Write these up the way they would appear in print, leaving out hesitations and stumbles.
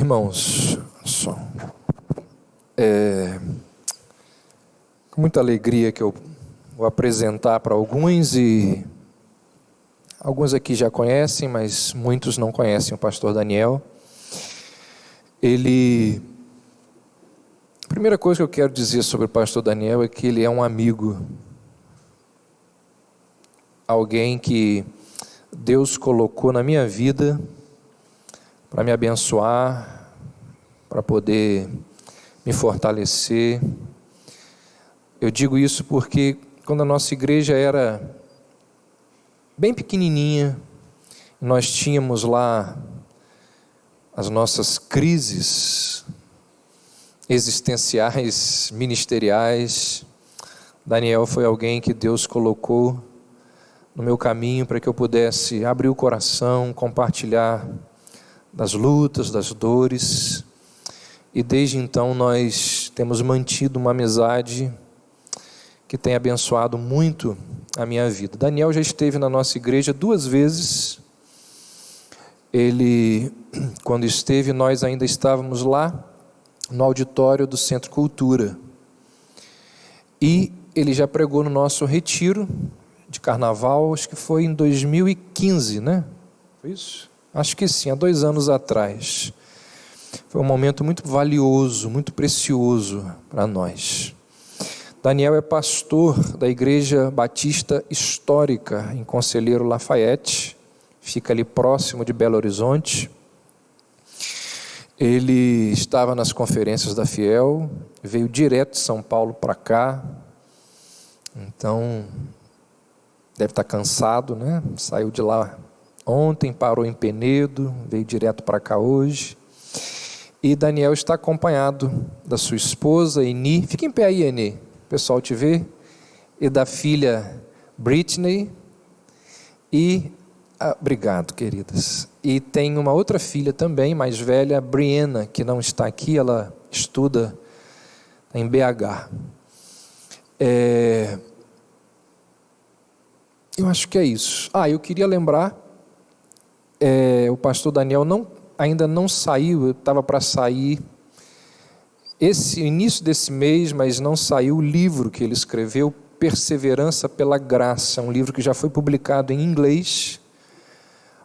Irmãos, com muita alegria que eu vou apresentar para alguns, e alguns aqui já conhecem, mas muitos não conhecem o pastor Daniel. A primeira coisa que eu quero dizer sobre o pastor Daniel é que ele é um amigo, alguém que Deus colocou na minha vida para me abençoar, para poder me fortalecer. Eu digo isso porque quando a nossa igreja era bem pequenininha, nós tínhamos lá as nossas crises existenciais, ministeriais. Daniel foi alguém que Deus colocou no meu caminho para que eu pudesse abrir o coração, compartilhar das lutas, das dores, e desde então nós temos mantido uma amizade que tem abençoado muito a minha vida. Daniel já esteve na nossa igreja 2 vezes. Ele, quando esteve, nós ainda estávamos lá no auditório do Centro Cultura, e ele já pregou no nosso retiro de carnaval, acho que foi em 2015, né? Foi isso? Acho que sim, há 2 anos atrás. Foi um momento muito valioso, muito precioso para nós. Daniel é pastor da Igreja Batista Histórica, em Conselheiro Lafayette, fica ali próximo de Belo Horizonte. Ele estava nas conferências da Fiel, veio direto de São Paulo para cá, então deve estar cansado, né? Saiu de lá ontem, parou em Penedo, veio direto para cá hoje. E Daniel está acompanhado da sua esposa, Eni. Fica em pé aí, Eni, o pessoal te vê. E da filha Britney. Obrigado, queridas. E tem uma outra filha também, mais velha, Brianna, que não está aqui, ela estuda em BH. Eu acho que é isso. Eu queria lembrar, o pastor Daniel ainda não saiu, eu estava para sair início desse mês, mas não saiu o livro que ele escreveu, Perseverança pela Graça, um livro que já foi publicado em inglês,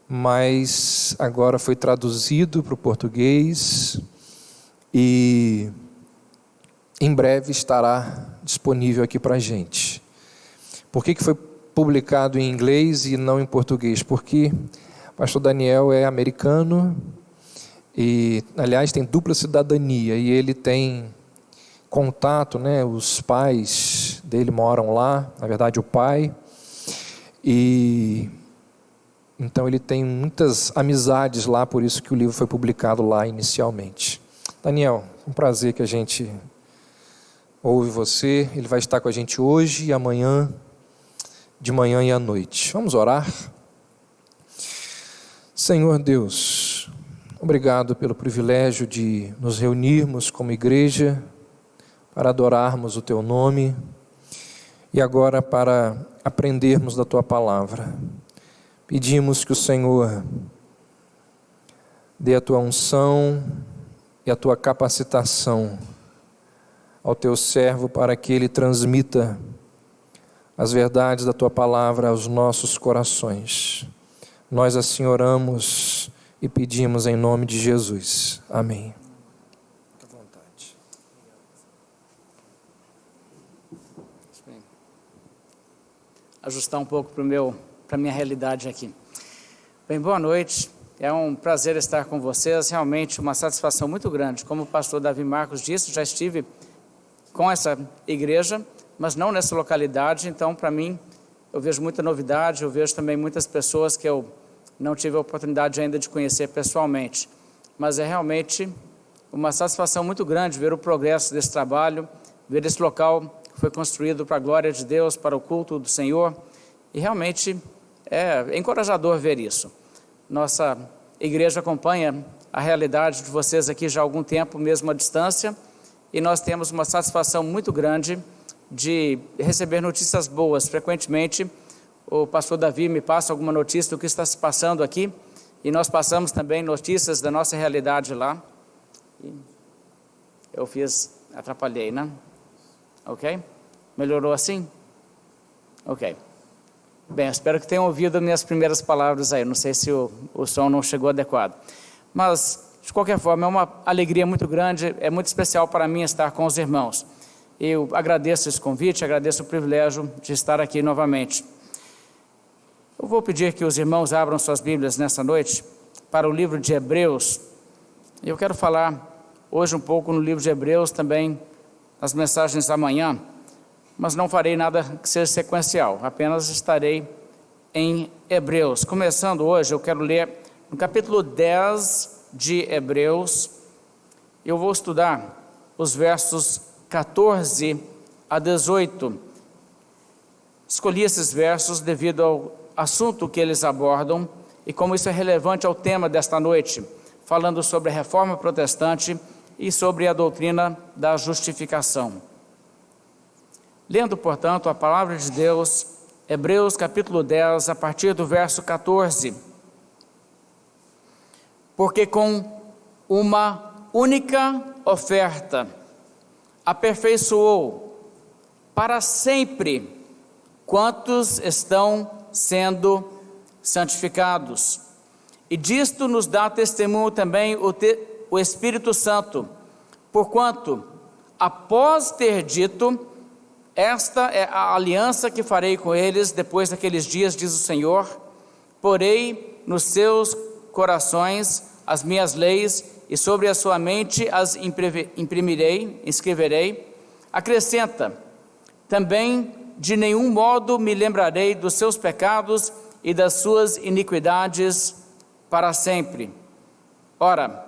mas agora foi traduzido para o português e em breve estará disponível aqui para a gente. Por que foi publicado em inglês e não em português? Porque o pastor Daniel é americano e, aliás, tem dupla cidadania, e ele tem contato, né? Os pais dele moram lá, na verdade o pai, e então ele tem muitas amizades lá, por isso que o livro foi publicado lá inicialmente. Daniel, um prazer que a gente ouve você. Ele vai estar com a gente hoje e amanhã, de manhã e à noite. Vamos orar? Senhor Deus, obrigado pelo privilégio de nos reunirmos como igreja para adorarmos o Teu nome e agora para aprendermos da Tua palavra. Pedimos que o Senhor dê a Tua unção e a Tua capacitação ao Teu servo para que ele transmita as verdades da Tua palavra aos nossos corações. Nós assim oramos e pedimos em nome de Jesus. Amém. Fique à vontade. Ajustar um pouco para a minha realidade aqui. Bem, boa noite. É um prazer estar com vocês. Realmente uma satisfação muito grande. Como o pastor Davi Marcos disse, já estive com essa igreja, mas não nessa localidade. Então, para mim, eu vejo muita novidade. Eu vejo também muitas pessoas que eu não tive a oportunidade ainda de conhecer pessoalmente. Mas é realmente uma satisfação muito grande ver o progresso desse trabalho, ver esse local que foi construído para a glória de Deus, para o culto do Senhor. E realmente é encorajador ver isso. Nossa igreja acompanha a realidade de vocês aqui já há algum tempo, mesmo à distância, e nós temos uma satisfação muito grande de receber notícias boas. Frequentemente, o pastor Davi me passa alguma notícia do que está se passando aqui, e nós passamos também notícias da nossa realidade lá. Eu atrapalhei, né? Ok? Melhorou assim? Ok. Bem, eu espero que tenham ouvido minhas primeiras palavras aí. Não sei se o som não chegou adequado. Mas, de qualquer forma, é uma alegria muito grande, é muito especial para mim estar com os irmãos. Eu agradeço esse convite, agradeço o privilégio de estar aqui novamente. Eu vou pedir que os irmãos abram suas Bíblias nessa noite para o livro de Hebreus. Eu quero falar hoje um pouco no livro de Hebreus, também nas mensagens amanhã, mas não farei nada que seja sequencial, apenas estarei em Hebreus. Começando hoje, eu quero ler no capítulo 10 de Hebreus, eu vou estudar os versos 14 a 18. Escolhi esses versos devido ao assunto que eles abordam e como isso é relevante ao tema desta noite, falando sobre a reforma protestante e sobre a doutrina da justificação. Lendo, portanto, a palavra de Deus, Hebreus capítulo 10, a partir do verso 14. Porque com uma única oferta aperfeiçoou para sempre quantos estão sendo santificados. E disto nos dá testemunho também o Espírito Santo, porquanto, após ter dito, esta é a aliança que farei com eles depois daqueles dias, diz o Senhor, porei nos seus corações as minhas leis e sobre a sua mente as escreverei. Acrescenta, também de nenhum modo me lembrarei dos seus pecados e das suas iniquidades para sempre. Ora,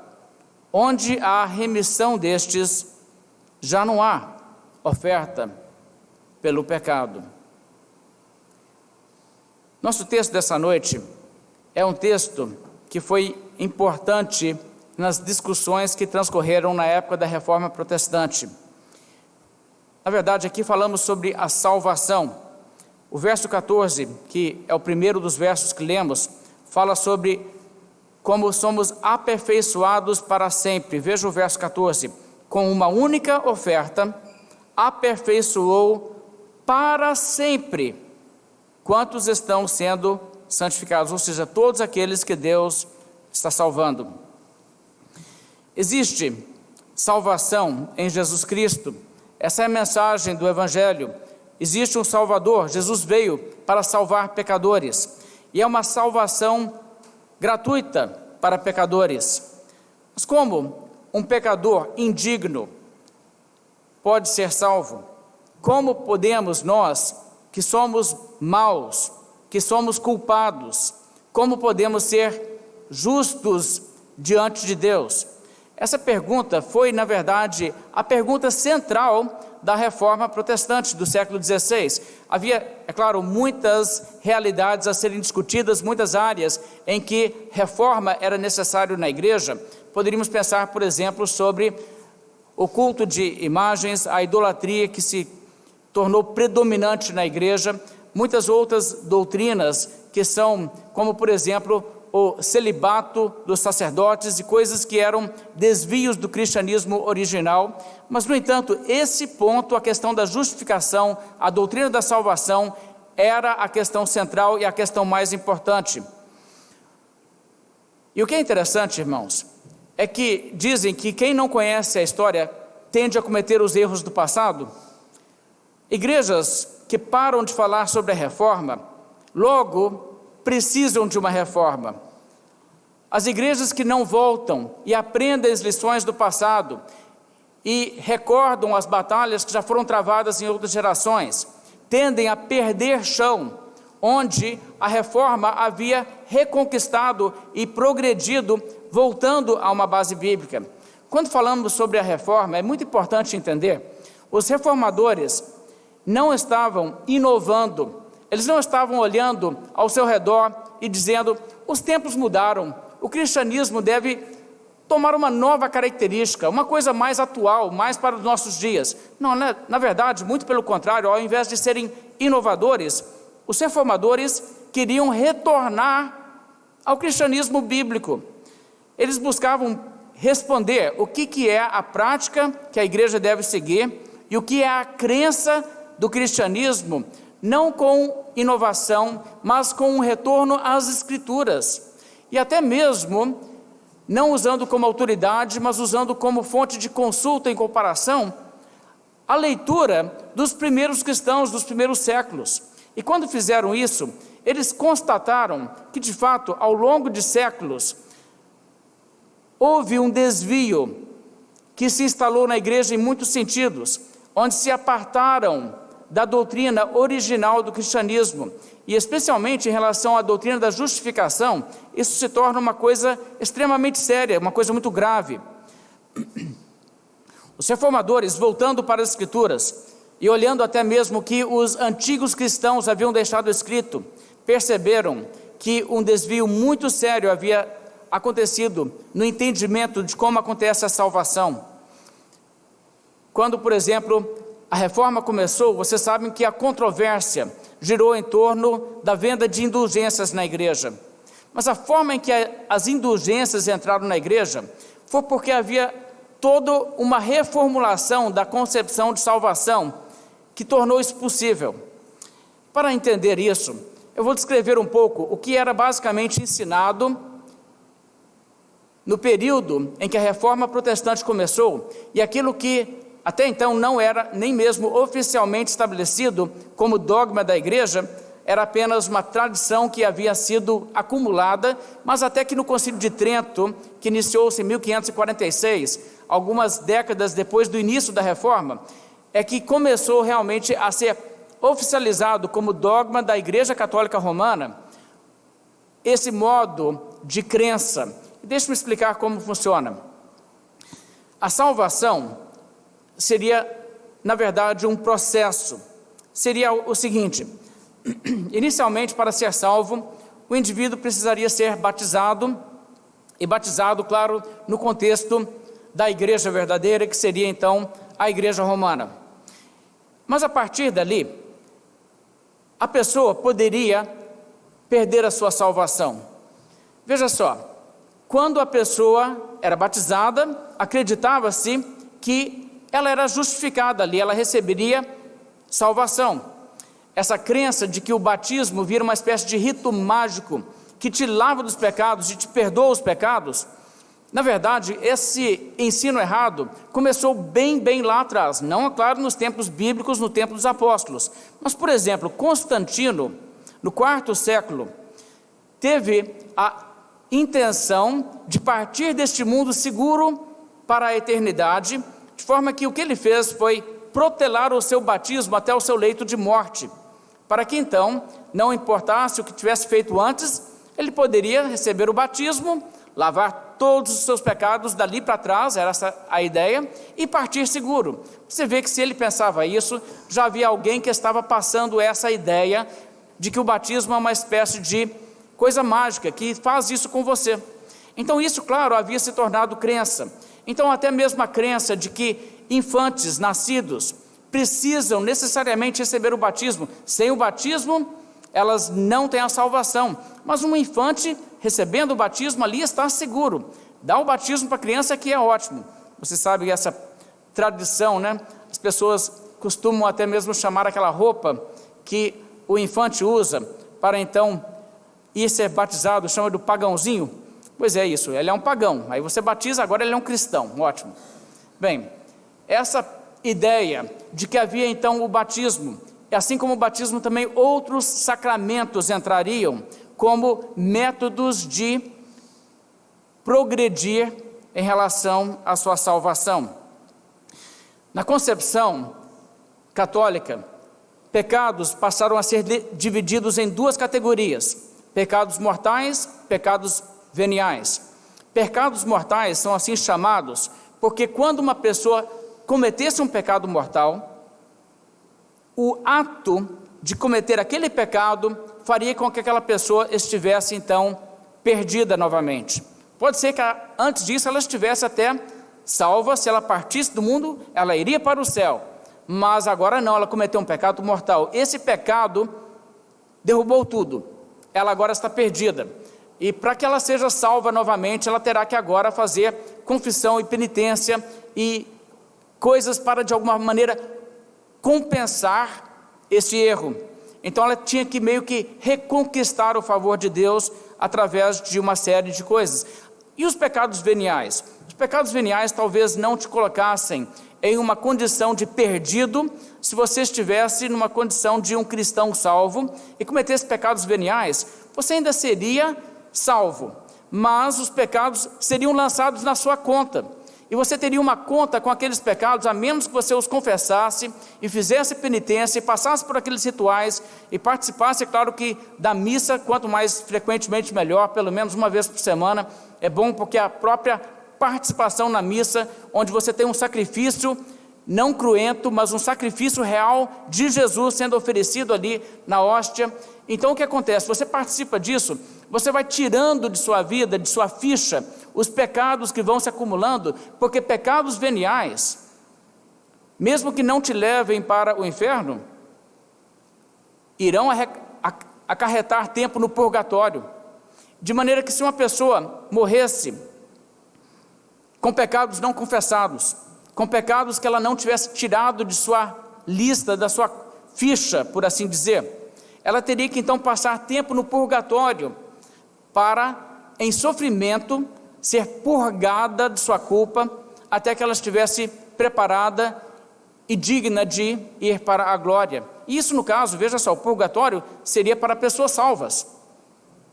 onde há remissão destes, já não há oferta pelo pecado. Nosso texto dessa noite é um texto que foi importante nas discussões que transcorreram na época da Reforma Protestante. Na verdade, aqui falamos sobre a salvação. O verso 14, que é o primeiro dos versos que lemos, fala sobre como somos aperfeiçoados para sempre. Veja o verso 14. Com uma única oferta, aperfeiçoou para sempre quantos estão sendo santificados, ou seja, todos aqueles que Deus está salvando. Existe salvação em Jesus Cristo. Essa é a mensagem do Evangelho. Existe um Salvador, Jesus veio para salvar pecadores, e é uma salvação gratuita para pecadores. Mas como um pecador indigno pode ser salvo? Como podemos nós, que somos maus, que somos culpados, como podemos ser justos diante de Deus? Essa pergunta foi, na verdade, a pergunta central da Reforma Protestante do século XVI. Havia, é claro, muitas realidades a serem discutidas, muitas áreas em que reforma era necessário na igreja. Poderíamos pensar, por exemplo, sobre o culto de imagens, a idolatria que se tornou predominante na igreja, muitas outras doutrinas que são, como por exemplo, o celibato dos sacerdotes e coisas que eram desvios do cristianismo original. Mas, no entanto, esse ponto, a questão da justificação, a doutrina da salvação, era a questão central e a questão mais importante. E o que é interessante, irmãos, é que dizem que quem não conhece a história tende a cometer os erros do passado. Igrejas que param de falar sobre a reforma, logo precisam de uma reforma. As igrejas que não voltam e aprendem as lições do passado e recordam as batalhas que já foram travadas em outras gerações, tendem a perder chão, onde a reforma havia reconquistado e progredido, voltando a uma base bíblica. Quando falamos sobre a reforma, é muito importante entender, os reformadores não estavam inovando, eles não estavam olhando ao seu redor e dizendo, os tempos mudaram, o cristianismo deve tomar uma nova característica, uma coisa mais atual, mais para os nossos dias. Não, na verdade, muito pelo contrário, ao invés de serem inovadores, os reformadores queriam retornar ao cristianismo bíblico. Eles buscavam responder o que é a prática que a igreja deve seguir e o que é a crença do cristianismo, não com inovação, mas com um retorno às Escrituras, e até mesmo não usando como autoridade, mas usando como fonte de consulta em comparação a leitura dos primeiros cristãos, dos primeiros séculos. E quando fizeram isso, eles constataram que, de fato, ao longo de séculos, houve um desvio que se instalou na igreja em muitos sentidos, onde se apartaram da doutrina original do cristianismo, e especialmente em relação à doutrina da justificação, isso se torna uma coisa extremamente séria, uma coisa muito grave. Os reformadores, voltando para as Escrituras, e olhando até mesmo o que os antigos cristãos haviam deixado escrito, perceberam que um desvio muito sério havia acontecido no entendimento de como acontece a salvação. Quando, por exemplo, a reforma começou, vocês sabem que a controvérsia girou em torno da venda de indulgências na igreja. Mas a forma em que as indulgências entraram na igreja foi porque havia toda uma reformulação da concepção de salvação que tornou isso possível. Para entender isso, eu vou descrever um pouco o que era basicamente ensinado no período em que a reforma protestante começou e aquilo que até então não era nem mesmo oficialmente estabelecido como dogma da igreja, era apenas uma tradição que havia sido acumulada, mas até que no Concílio de Trento, que iniciou-se em 1546, algumas décadas depois do início da reforma, é que começou realmente a ser oficializado como dogma da Igreja Católica Romana, esse modo de crença. Deixe-me explicar como funciona. A salvação seria, na verdade, um processo. Seria o seguinte: inicialmente, para ser salvo, o indivíduo precisaria ser batizado, e batizado, claro, no contexto da igreja verdadeira, que seria então a igreja romana. Mas a partir dali, a pessoa poderia perder a sua salvação. Veja só, quando a pessoa era batizada, acreditava-se que ela era justificada ali, ela receberia salvação. Essa crença de que o batismo vira uma espécie de rito mágico que te lava dos pecados e te perdoa os pecados, na verdade, esse ensino errado começou bem lá atrás, não, é claro, nos tempos bíblicos, no tempo dos apóstolos, mas, por exemplo, Constantino, no quarto século, teve a intenção de partir deste mundo seguro para a eternidade, de forma que o que ele fez foi protelar o seu batismo até o seu leito de morte, para que então, não importasse o que tivesse feito antes, ele poderia receber o batismo, lavar todos os seus pecados dali para trás, era essa a ideia, e partir seguro. Você vê que se ele pensava isso, já havia alguém que estava passando essa ideia de que o batismo é uma espécie de coisa mágica, que faz isso com você. Então isso, claro, havia se tornado crença. Então até mesmo a crença de que infantes nascidos precisam necessariamente receber o batismo. Sem o batismo, elas não têm a salvação. Mas um infante recebendo o batismo ali está seguro. Dá o batismo para a criança, que é ótimo. Você sabe essa tradição, né? As pessoas costumam até mesmo chamar aquela roupa que o infante usa para então ir ser batizado, chama do pagãozinho. Pois é isso, ele é um pagão. Aí você batiza, agora ele é um cristão. Ótimo. Bem, essa ideia de que havia então o batismo, assim como o batismo também outros sacramentos entrariam como métodos de progredir em relação à sua salvação. Na concepção católica, pecados passaram a ser divididos em duas categorias: pecados mortais, pecados veniais. Pecados mortais são assim chamados porque quando uma pessoa cometesse um pecado mortal, o ato de cometer aquele pecado faria com que aquela pessoa estivesse então perdida novamente. Pode ser que antes disso ela estivesse até salva, se ela partisse do mundo, ela iria para o céu, mas agora não, ela cometeu um pecado mortal. Esse pecado derrubou tudo, ela agora está perdida, e para que ela seja salva novamente, ela terá que agora fazer confissão e penitência e coisas para de alguma maneira compensar esse erro. Então ela tinha que meio que reconquistar o favor de Deus através de uma série de coisas. E os pecados veniais? Os pecados veniais talvez não te colocassem em uma condição de perdido, se você estivesse numa condição de um cristão salvo e cometesse pecados veniais, você ainda seria salvo, mas os pecados seriam lançados na sua conta, e você teria uma conta com aqueles pecados, a menos que você os confessasse e fizesse penitência e passasse por aqueles rituais e participasse, é claro que da missa, quanto mais frequentemente melhor, pelo menos uma vez por semana, é bom, porque a própria participação na missa, onde você tem um sacrifício não cruento, mas um sacrifício real de Jesus sendo oferecido ali na hóstia. Então o que acontece? Você participa disso, você vai tirando de sua vida, de sua ficha, os pecados que vão se acumulando, porque pecados veniais, mesmo que não te levem para o inferno, irão acarretar tempo no purgatório, de maneira que se uma pessoa morresse com pecados não confessados, com pecados que ela não tivesse tirado de sua lista, da sua ficha, por assim dizer, ela teria que então passar tempo no purgatório para, em sofrimento, ser purgada de sua culpa, até que ela estivesse preparada e digna de ir para a glória. E isso, no caso, veja só, o purgatório seria para pessoas salvas,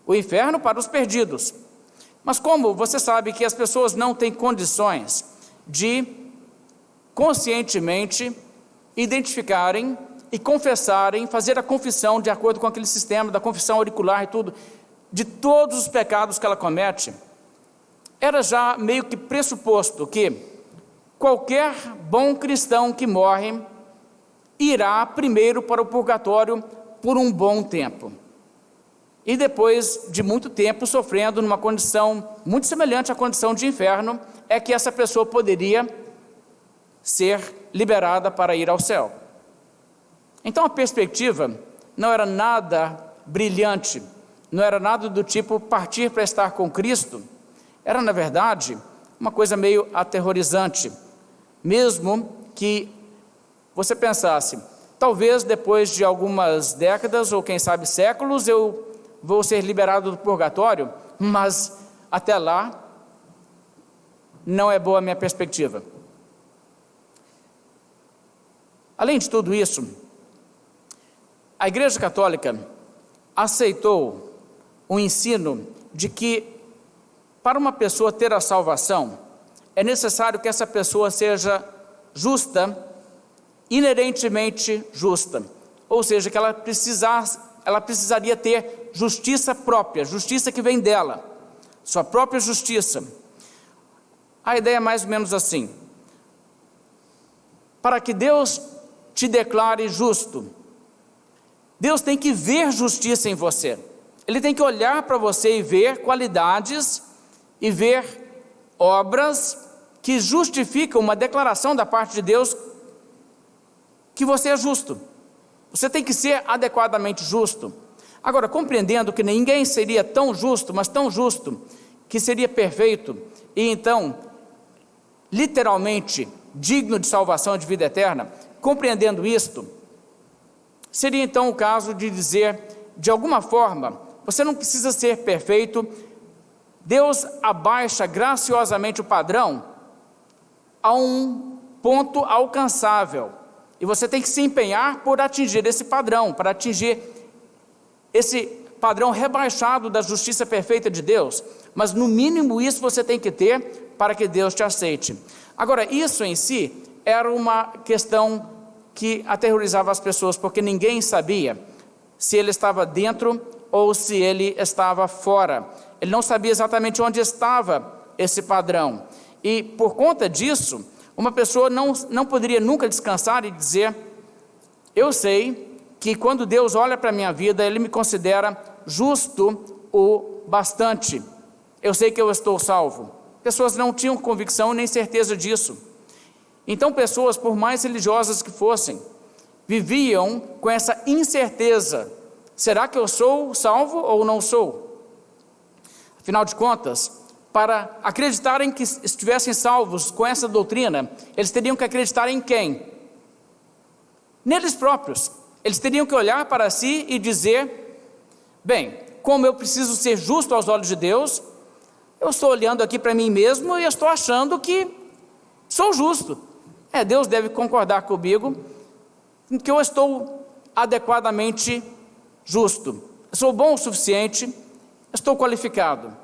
o inferno para os perdidos. Mas como você sabe que as pessoas não têm condições de conscientemente identificarem e confessarem, fazer a confissão de acordo com aquele sistema da confissão auricular e tudo, de todos os pecados que ela comete, era já meio que pressuposto que qualquer bom cristão que morre irá primeiro para o purgatório por um bom tempo. E depois de muito tempo sofrendo numa condição muito semelhante à condição de inferno, é que essa pessoa poderia ser liberada para ir ao céu. Então a perspectiva não era nada brilhante, não era nada do tipo partir para estar com Cristo, era na verdade uma coisa meio aterrorizante, mesmo que você pensasse, talvez depois de algumas décadas ou quem sabe séculos eu vou ser liberado do purgatório, mas até lá não é boa a minha perspectiva. Além de tudo isso, a Igreja Católica aceitou o ensino de que para uma pessoa ter a salvação, é necessário que essa pessoa seja justa, inerentemente justa, ou seja, que ela precisaria ter justiça própria, justiça que vem dela, sua própria justiça. A ideia é mais ou menos assim: para que Deus te declare justo, Deus tem que ver justiça em você, Ele tem que olhar para você e ver qualidades e ver obras que justificam uma declaração da parte de Deus que você é justo. Você tem que ser adequadamente justo. Agora, compreendendo que ninguém seria tão justo, mas tão justo, que seria perfeito, e então, literalmente, digno de salvação e de vida eterna, compreendendo isto, seria então o caso de dizer, de alguma forma, você não precisa ser perfeito, Deus abaixa graciosamente o padrão a um ponto alcançável, e você tem que se empenhar por atingir esse padrão, para atingir esse padrão rebaixado da justiça perfeita de Deus, mas no mínimo isso você tem que ter para que Deus te aceite. Agora, isso em si era uma questão que aterrorizava as pessoas, porque ninguém sabia se ele estava dentro ou se ele estava fora. Ele não sabia exatamente onde estava esse padrão, e por conta disso, uma pessoa não poderia nunca descansar e dizer, eu sei que quando Deus olha para a minha vida, Ele me considera justo o bastante, eu sei que eu estou salvo. Pessoas não tinham convicção nem certeza disso. Então pessoas, por mais religiosas que fossem, viviam com essa incerteza, será que eu sou salvo ou não sou? Afinal de contas, para acreditarem que estivessem salvos com essa doutrina, eles teriam que acreditar em quem? Neles próprios. Eles teriam que olhar para si e dizer: bem, como eu preciso ser justo aos olhos de Deus, eu estou olhando aqui para mim mesmo e eu estou achando que sou justo. Deus deve concordar comigo em que eu estou adequadamente justo. Eu sou bom o suficiente, estou qualificado.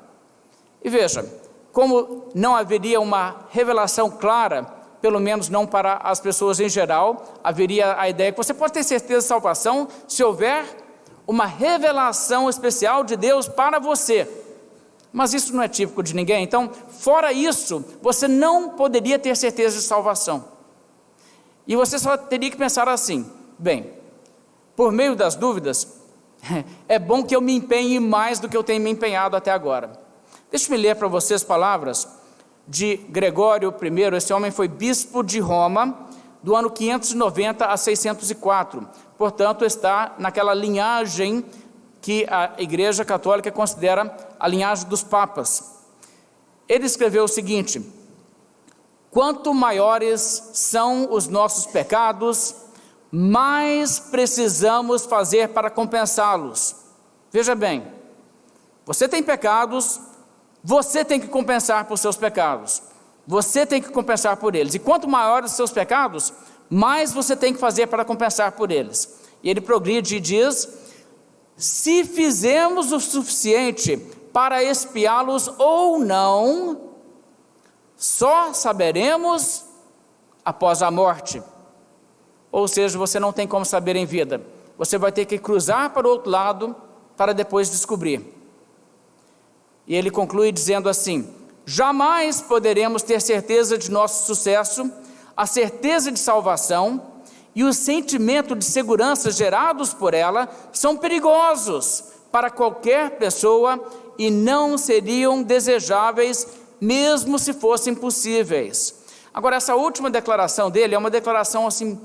E veja, como não haveria uma revelação clara, pelo menos não para as pessoas em geral, haveria a ideia que você pode ter certeza de salvação se houver uma revelação especial de Deus para você. Mas isso não é típico de ninguém. Então, fora isso, você não poderia ter certeza de salvação. E você só teria que pensar assim: bem, por meio das dúvidas, é bom que eu me empenhe mais do que eu tenho me empenhado até agora. Deixe-me ler para vocês palavras de Gregório I. Esse homem foi bispo de Roma, do ano 590 a 604. Portanto, está naquela linhagem que a Igreja Católica considera a linhagem dos papas. Ele escreveu o seguinte: quanto maiores são os nossos pecados, mais precisamos fazer para compensá-los. Veja bem, você tem pecados, você tem que compensar por seus pecados, você tem que compensar por eles, e quanto maiores os seus pecados, mais você tem que fazer para compensar por eles. E ele progride e diz: se fizemos o suficiente para expiá-los ou não, só saberemos após a morte. Ou seja, você não tem como saber em vida, você vai ter que cruzar para o outro lado para depois descobrir. E ele conclui dizendo assim: jamais poderemos ter certeza de nosso sucesso, a certeza de salvação e o sentimento de segurança gerados por ela são perigosos para qualquer pessoa e não seriam desejáveis mesmo se fossem possíveis. Agora, essa última declaração dele é uma declaração assim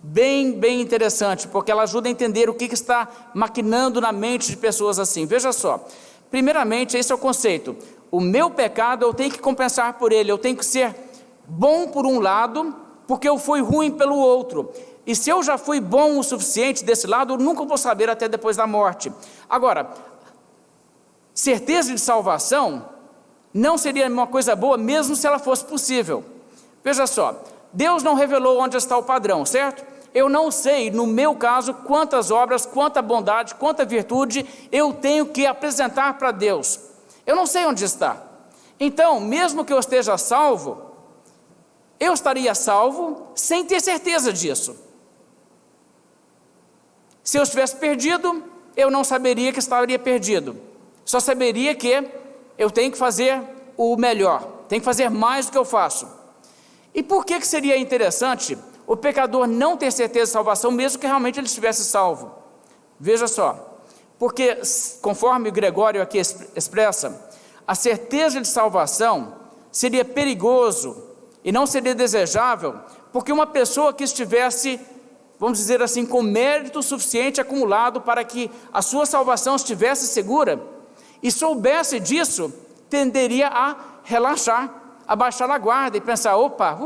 bem interessante, porque ela ajuda a entender o que está maquinando na mente de pessoas assim. Veja só, primeiramente, esse é o conceito: o meu pecado eu tenho que compensar por ele, eu tenho que ser bom por um lado, porque eu fui ruim pelo outro. E se eu já fui bom o suficiente desse lado, eu nunca vou saber até depois da morte. Agora, certeza de salvação não seria uma coisa boa, mesmo se ela fosse possível. Veja só, Deus não revelou onde está o padrão, certo? Eu não sei, no meu caso, quantas obras, quanta bondade, quanta virtude eu tenho que apresentar para Deus. Eu não sei onde está. Então, mesmo que eu esteja salvo, eu estaria salvo sem ter certeza disso. Se eu estivesse perdido, eu não saberia que estaria perdido. Só saberia que eu tenho que fazer o melhor, tenho que fazer mais do que eu faço. E por que seria interessante o pecador não ter certeza de salvação, mesmo que realmente ele estivesse salvo? Veja só, porque conforme o Gregório aqui expressa, a certeza de salvação seria perigoso e não seria desejável, porque uma pessoa que estivesse, vamos dizer assim, com mérito suficiente acumulado para que a sua salvação estivesse segura, e soubesse disso, tenderia a relaxar, a baixar a guarda e pensar: opa,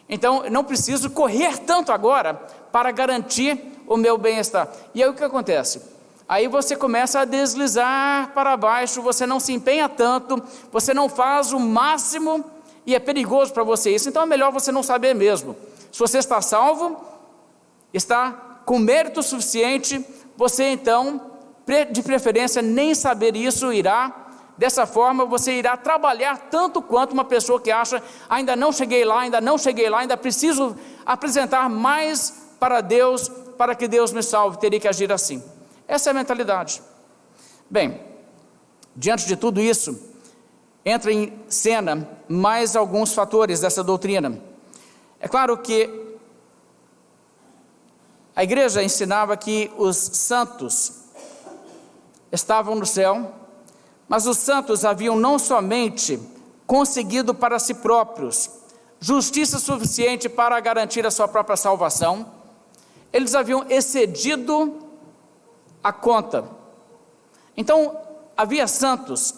então não preciso correr tanto agora para garantir o meu bem-estar. E aí o que acontece? Aí você começa a deslizar para baixo, você não se empenha tanto, você não faz o máximo, e é perigoso para você isso. Então é melhor você não saber mesmo. Se você está salvo, está com mérito suficiente, você então, de preferência, nem saber isso irá. Dessa forma você irá trabalhar tanto quanto uma pessoa que acha: ainda não cheguei lá, ainda preciso apresentar mais para Deus, para que Deus me salve. Teria que agir assim. Essa é a mentalidade. Bem, diante de tudo isso, entra em cena mais alguns fatores dessa doutrina. É claro que a igreja ensinava que os santos estavam no céu, mas os santos haviam não somente conseguido para si próprios justiça suficiente para garantir a sua própria salvação, eles haviam excedido a conta. Então, havia santos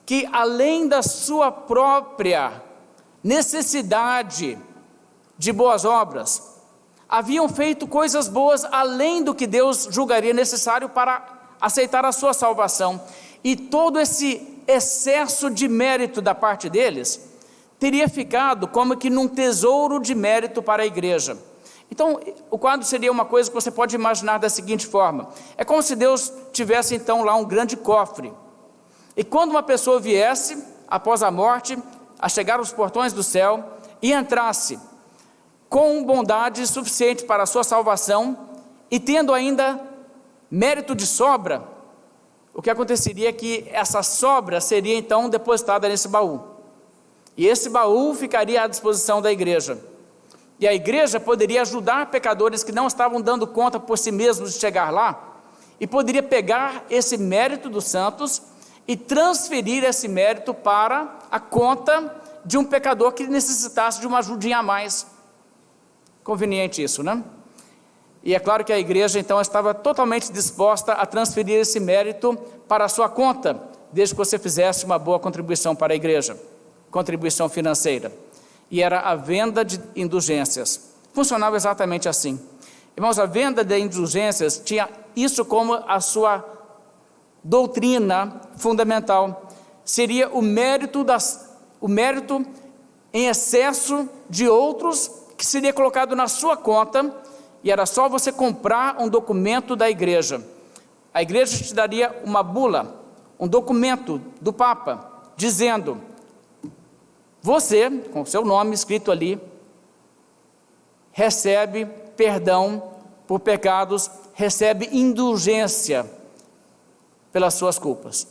que além da sua própria necessidade de boas obras, haviam feito coisas boas além do que Deus julgaria necessário para aceitar a sua salvação, e todo esse excesso de mérito da parte deles teria ficado como que num tesouro de mérito para a igreja. Então, o quadro seria uma coisa que você pode imaginar da seguinte forma: é como se Deus tivesse então lá um grande cofre, e quando uma pessoa viesse, após a morte, a chegar aos portões do céu, e entrasse com bondade suficiente para a sua salvação, e tendo ainda mérito de sobra, o que aconteceria é que essa sobra seria então depositada nesse baú, e esse baú ficaria à disposição da igreja, e a igreja poderia ajudar pecadores que não estavam dando conta por si mesmos de chegar lá, e poderia pegar esse mérito dos santos e transferir esse mérito para a conta de um pecador que necessitasse de uma ajudinha a mais. Conveniente isso, né? E é claro que a igreja então estava totalmente disposta a transferir esse mérito para a sua conta, desde que você fizesse uma boa contribuição para a igreja, contribuição financeira. E era a venda de indulgências. Funcionava exatamente assim. Irmãos, a venda de indulgências tinha isso como a sua doutrina fundamental. Seria o mérito em excesso de outros, que seria colocado na sua conta, e era só você comprar um documento da igreja. A igreja te daria uma bula, um documento do Papa, dizendo: você, com seu nome escrito ali, recebe perdão por pecados, recebe indulgência pelas suas culpas.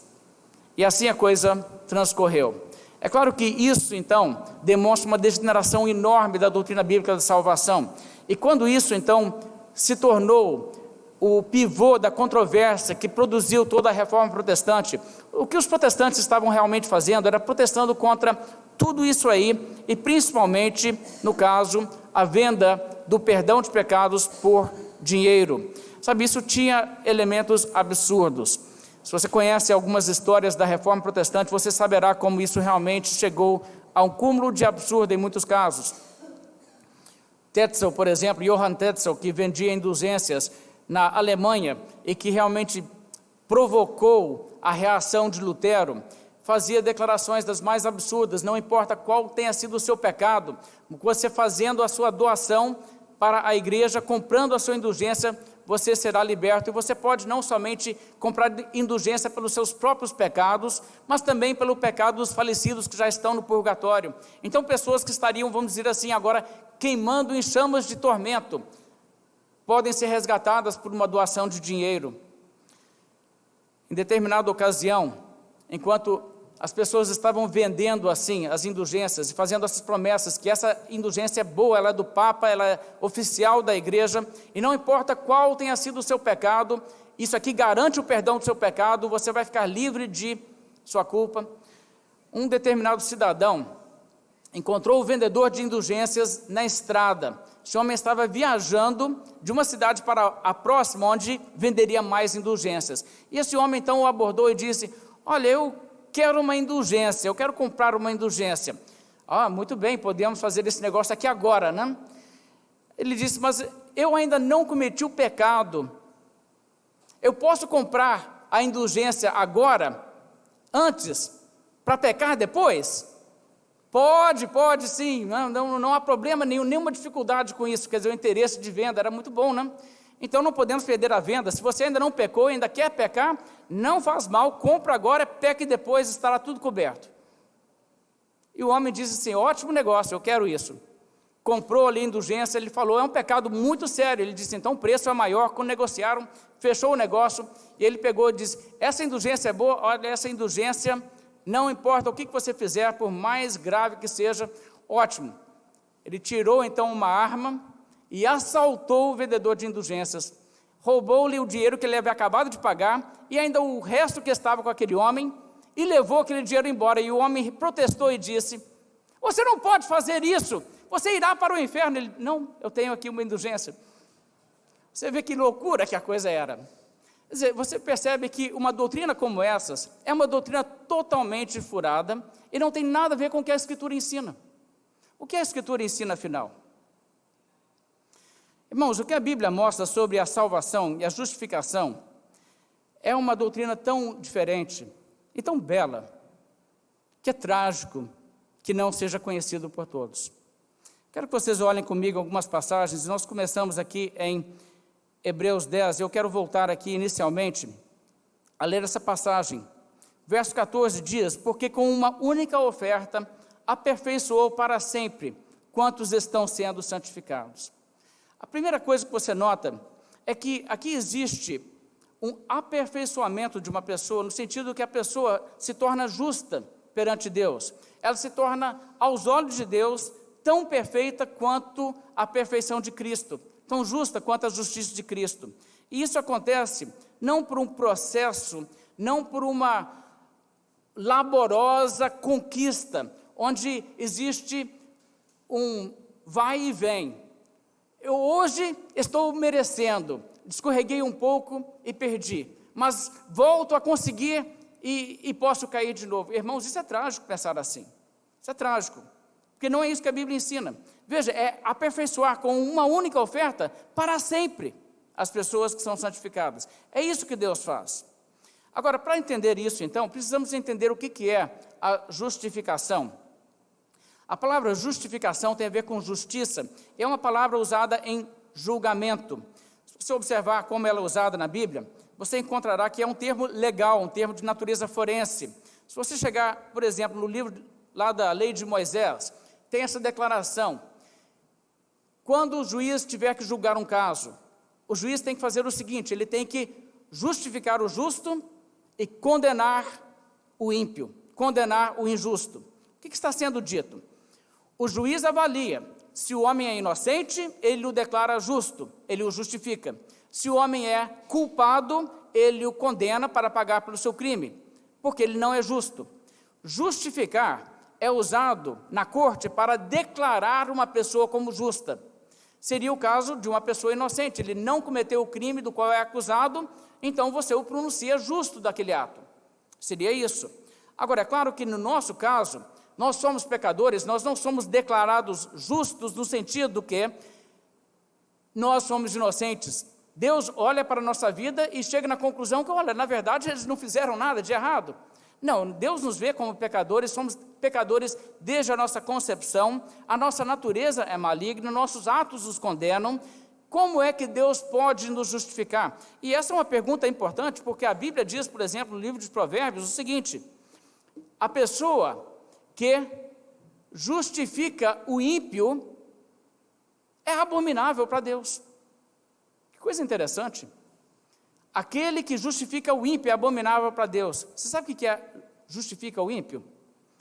E assim a coisa transcorreu. É claro que isso então demonstra uma degeneração enorme da doutrina bíblica da salvação, e quando isso então se tornou o pivô da controvérsia que produziu toda a reforma protestante, o que os protestantes estavam realmente fazendo era protestando contra tudo isso aí, e principalmente, no caso, a venda do perdão de pecados por dinheiro. Sabe, isso tinha elementos absurdos. Se você conhece algumas histórias da reforma protestante, você saberá como isso realmente chegou a um cúmulo de absurdo em muitos casos. Tetzel, por exemplo, Johann Tetzel, que vendia indulgências na Alemanha e que realmente provocou a reação de Lutero, fazia declarações das mais absurdas: não importa qual tenha sido o seu pecado, você fazendo a sua doação para a igreja, comprando a sua indulgência, você será liberto, e você pode não somente comprar indulgência pelos seus próprios pecados, mas também pelo pecado dos falecidos que já estão no purgatório. Então pessoas que estariam, vamos dizer assim, agora queimando em chamas de tormento, podem ser resgatadas por uma doação de dinheiro. Em determinada ocasião, enquanto as pessoas estavam vendendo assim as indulgências e fazendo essas promessas, que essa indulgência é boa, ela é do Papa, ela é oficial da igreja, e não importa qual tenha sido o seu pecado, isso aqui garante o perdão do seu pecado, você vai ficar livre de sua culpa. Um determinado cidadão encontrou o vendedor de indulgências na estrada. Esse homem estava viajando de uma cidade para a próxima, onde venderia mais indulgências, e esse homem então o abordou e disse: olha, eu quero uma indulgência, eu quero comprar uma indulgência. Muito bem, podemos fazer esse negócio aqui agora, né? Ele disse: mas eu ainda não cometi o pecado, eu posso comprar a indulgência agora, antes, para pecar depois? Pode sim, não há problema nenhum, nenhuma dificuldade com isso. Quer dizer, o interesse de venda era muito bom, né? Então não podemos perder a venda. Se você ainda não pecou, ainda quer pecar, não faz mal, compra agora, peca e depois estará tudo coberto. E o homem disse assim: ótimo negócio, eu quero isso. Comprou ali a indulgência, ele falou: é um pecado muito sério. Ele disse: então o preço é maior. Quando negociaram, fechou o negócio, e ele pegou e disse: essa indulgência é boa, olha, essa indulgência, não importa o que você fizer, por mais grave que seja, ótimo. Ele tirou então uma arma e assaltou o vendedor de indulgências, roubou-lhe o dinheiro que ele havia acabado de pagar, e ainda o resto que estava com aquele homem, e levou aquele dinheiro embora. E o homem protestou e disse: você não pode fazer isso, você irá para o inferno. Ele: não, eu tenho aqui uma indulgência. Você vê que loucura que a coisa era. Quer dizer, você percebe que uma doutrina como essas é uma doutrina totalmente furada e não tem nada a ver com o que a Escritura ensina. O que a Escritura ensina, afinal? Irmãos, o que a Bíblia mostra sobre a salvação e a justificação é uma doutrina tão diferente e tão bela, que é trágico que não seja conhecido por todos. Quero que vocês olhem comigo algumas passagens. Nós começamos aqui em Hebreus 10, eu quero voltar aqui inicialmente a ler essa passagem. Verso 14 diz: porque com uma única oferta aperfeiçoou para sempre quantos estão sendo santificados. A primeira coisa que você nota é que aqui existe um aperfeiçoamento de uma pessoa, no sentido que a pessoa se torna justa perante Deus. Ela se torna, aos olhos de Deus, tão perfeita quanto a perfeição de Cristo, tão justa quanto a justiça de Cristo. E isso acontece não por um processo, não por uma laborosa conquista, onde existe um vai e vem. Eu hoje estou merecendo, escorreguei um pouco e perdi, mas volto a conseguir e posso cair de novo. Irmãos, isso é trágico pensar assim. Isso é trágico, porque não é isso que a Bíblia ensina. Veja, é aperfeiçoar com uma única oferta para sempre as pessoas que são santificadas. É isso que Deus faz. Agora, para entender isso, então, precisamos entender o que é a justificação. A palavra justificação tem a ver com justiça. É uma palavra usada em julgamento. Se você observar como ela é usada na Bíblia, você encontrará que é um termo legal, um termo de natureza forense. Se você chegar, por exemplo, no livro lá da Lei de Moisés, tem essa declaração: quando o juiz tiver que julgar um caso, o juiz tem que fazer o seguinte: ele tem que justificar o justo e condenar o ímpio, condenar o injusto. O que está sendo dito? O juiz avalia se o homem é inocente, ele o declara justo, ele o justifica. Se o homem é culpado, ele o condena para pagar pelo seu crime, porque ele não é justo. Justificar é usado na corte para declarar uma pessoa como justa. Seria o caso de uma pessoa inocente, ele não cometeu o crime do qual é acusado, então você o pronuncia justo daquele ato. Seria isso. Agora, é claro que no nosso caso, nós somos pecadores, nós não somos declarados justos no sentido que nós somos inocentes. Deus olha para a nossa vida e chega na conclusão que, olha, na verdade eles não fizeram nada de errado. Não, Deus nos vê como pecadores, somos pecadores desde a nossa concepção, a nossa natureza é maligna, nossos atos os condenam. Como é que Deus pode nos justificar? E essa é uma pergunta importante, porque a Bíblia diz, por exemplo, no livro de Provérbios, o seguinte: a pessoa que justifica o ímpio é abominável para Deus. Que coisa interessante. Aquele que justifica o ímpio é abominável para Deus. Você sabe o que é justifica o ímpio?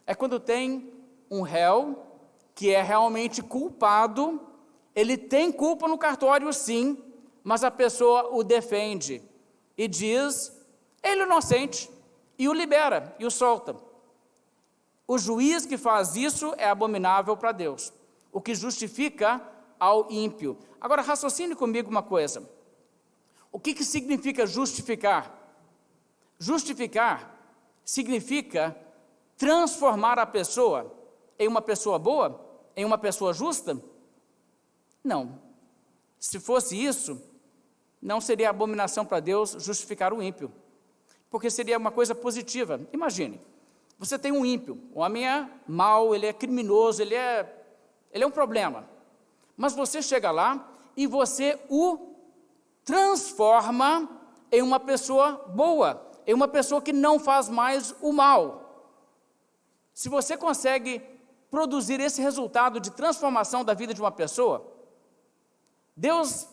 É quando tem um réu que é realmente culpado, ele tem culpa no cartório sim, mas a pessoa o defende e diz, ele é inocente, e o libera, e o solta. O juiz que faz isso é abominável para Deus, o que justifica ao ímpio. Agora, raciocine comigo uma coisa. O que significa justificar? Justificar significa transformar a pessoa em uma pessoa boa, em uma pessoa justa? Não. Se fosse isso, não seria abominação para Deus justificar o ímpio, porque seria uma coisa positiva. Imagine, você tem um ímpio, o homem é mau, ele é criminoso, ele é um problema, mas você chega lá e você o transforma em uma pessoa boa, em uma pessoa que não faz mais o mal. Se você consegue produzir esse resultado de transformação da vida de uma pessoa, Deus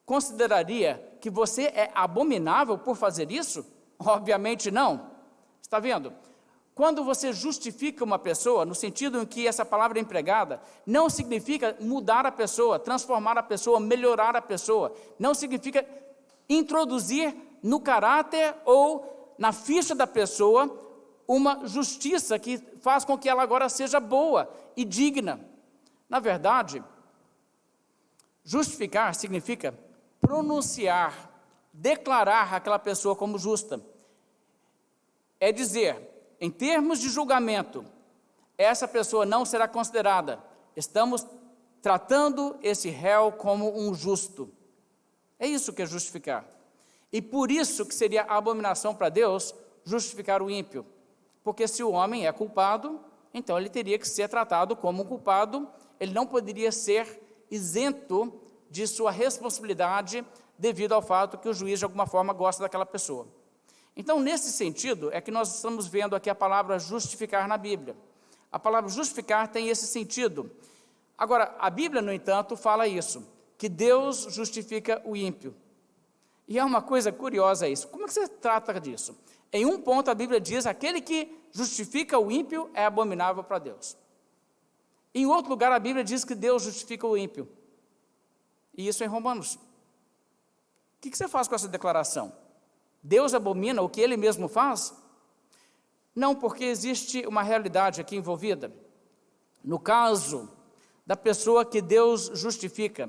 consideraria que você é abominável por fazer isso? Obviamente não. Está vendo? Quando você justifica uma pessoa, no sentido em que essa palavra é empregada, não significa mudar a pessoa, transformar a pessoa, melhorar a pessoa. Não significa introduzir no caráter ou na ficha da pessoa uma justiça que faz com que ela agora seja boa e digna. Na verdade, justificar significa pronunciar declarar aquela pessoa como justa. É dizer, em termos de julgamento, essa pessoa não será considerada. Estamos tratando esse réu como um justo. É isso que é justificar. E por isso que seria abominação para Deus justificar o ímpio. Porque se o homem é culpado, então ele teria que ser tratado como um culpado, ele não poderia ser isento de sua responsabilidade devido ao fato que o juiz de alguma forma gosta daquela pessoa. Então, nesse sentido, é que nós estamos vendo aqui a palavra justificar na Bíblia. A palavra justificar tem esse sentido. Agora, a Bíblia, no entanto, fala isso, que Deus justifica o ímpio. E é uma coisa curiosa isso. Como é que você trata disso? Em um ponto a Bíblia diz, aquele que justifica o ímpio é abominável para Deus. Em outro lugar a Bíblia diz que Deus justifica o ímpio. E isso é em Romanos. O que você faz com essa declaração? Deus abomina o que Ele mesmo faz? Não, porque existe uma realidade aqui envolvida. No caso da pessoa que Deus justifica,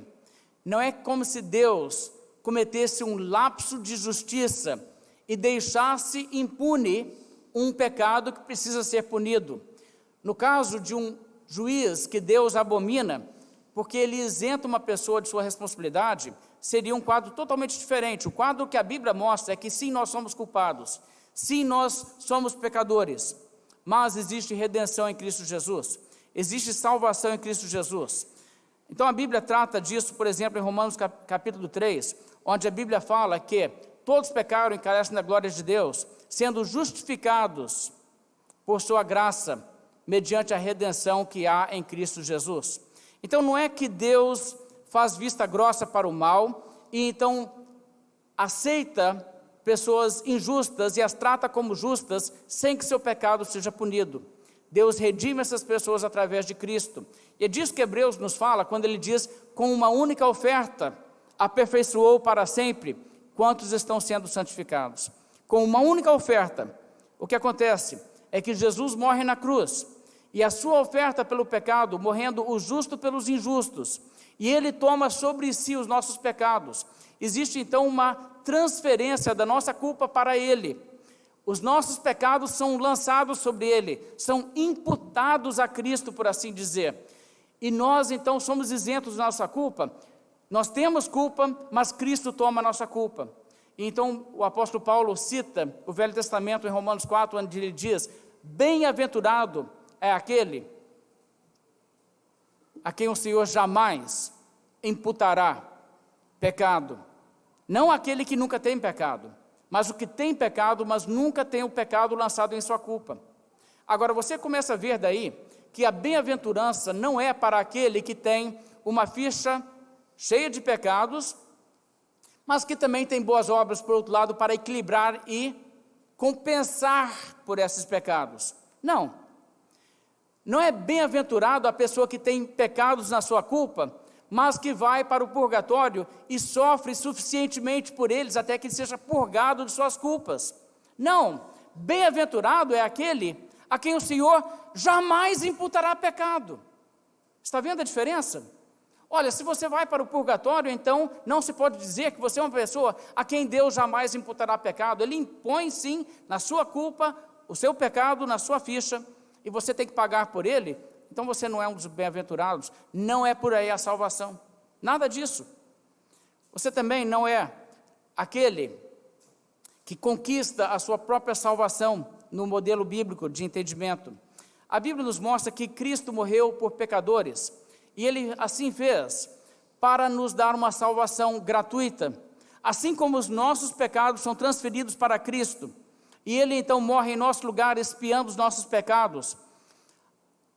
não é como se Deus cometesse um lapso de justiça e deixasse impune um pecado que precisa ser punido. No caso de um juiz que Deus abomina, porque ele isenta uma pessoa de sua responsabilidade, seria um quadro totalmente diferente. O quadro que a Bíblia mostra é que sim, nós somos culpados, sim, nós somos pecadores, mas existe redenção em Cristo Jesus, existe salvação em Cristo Jesus. Então a Bíblia trata disso, por exemplo, em Romanos capítulo 3, onde a Bíblia fala que todos pecaram e carecem da glória de Deus, sendo justificados por sua graça, mediante a redenção que há em Cristo Jesus. Então não é que Deus faz vista grossa para o mal, e então aceita pessoas injustas e as trata como justas, sem que seu pecado seja punido. Deus redime essas pessoas através de Cristo. E é disso que Hebreus nos fala, quando ele diz, com uma única oferta, aperfeiçoou para sempre quantos estão sendo santificados. Com uma única oferta, o que acontece é que Jesus morre na cruz, e a sua oferta pelo pecado, morrendo o justo pelos injustos, e ele toma sobre si os nossos pecados. Existe então uma transferência da nossa culpa para ele. Os nossos pecados são lançados sobre ele, são imputados a Cristo, por assim dizer. E nós então somos isentos da nossa culpa. Nós temos culpa, mas Cristo toma a nossa culpa. E então o apóstolo Paulo cita o Velho Testamento em Romanos 4, onde ele diz, bem-aventurado é aquele a quem o Senhor jamais imputará pecado. Não aquele que nunca tem pecado, mas o que tem pecado, mas nunca tem o pecado lançado em sua culpa. Agora você começa a ver daí que a bem-aventurança não é para aquele que tem uma ficha cheia de pecados, mas que também tem boas obras, por outro lado, para equilibrar e compensar por esses pecados. Não é bem-aventurado a pessoa que tem pecados na sua culpa, mas que vai para o purgatório e sofre suficientemente por eles até que seja purgado de suas culpas. Não, bem-aventurado é aquele a quem o Senhor jamais imputará pecado. Está vendo a diferença? Olha, se você vai para o purgatório, então não se pode dizer que você é uma pessoa a quem Deus jamais imputará pecado. Ele impõe sim na sua culpa o seu pecado na sua ficha, e você tem que pagar por ele. Então você não é um dos bem-aventurados, não é por aí a salvação, nada disso. Você também não é aquele que conquista a sua própria salvação no modelo bíblico de entendimento. A Bíblia nos mostra que Cristo morreu por pecadores, e Ele assim fez para nos dar uma salvação gratuita, assim como os nossos pecados são transferidos para Cristo, e Ele então morre em nosso lugar expiando os nossos pecados.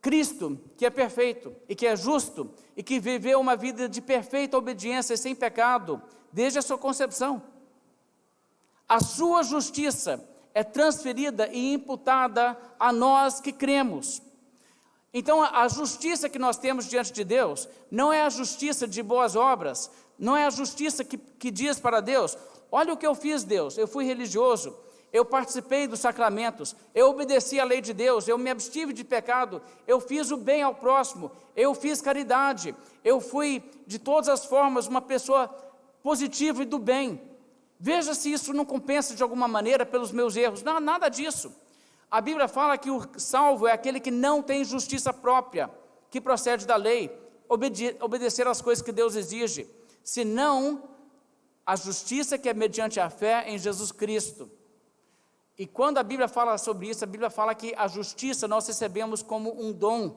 Cristo, que é perfeito e que é justo e que viveu uma vida de perfeita obediência e sem pecado desde a sua concepção, a sua justiça é transferida e imputada a nós que cremos. Então a justiça que nós temos diante de Deus não é a justiça de boas obras, não é a justiça que diz para Deus, olha o que eu fiz, Deus, eu fui religioso, eu participei dos sacramentos, eu obedeci à lei de Deus, eu me abstive de pecado, eu fiz o bem ao próximo, eu fiz caridade, eu fui de todas as formas uma pessoa positiva e do bem. Veja se isso não compensa de alguma maneira pelos meus erros. Não, nada disso. A Bíblia fala que o salvo é aquele que não tem justiça própria, que procede da lei, obedecer às coisas que Deus exige, senão a justiça que é mediante a fé em Jesus Cristo. E quando a Bíblia fala sobre isso, a Bíblia fala que a justiça nós recebemos como um dom,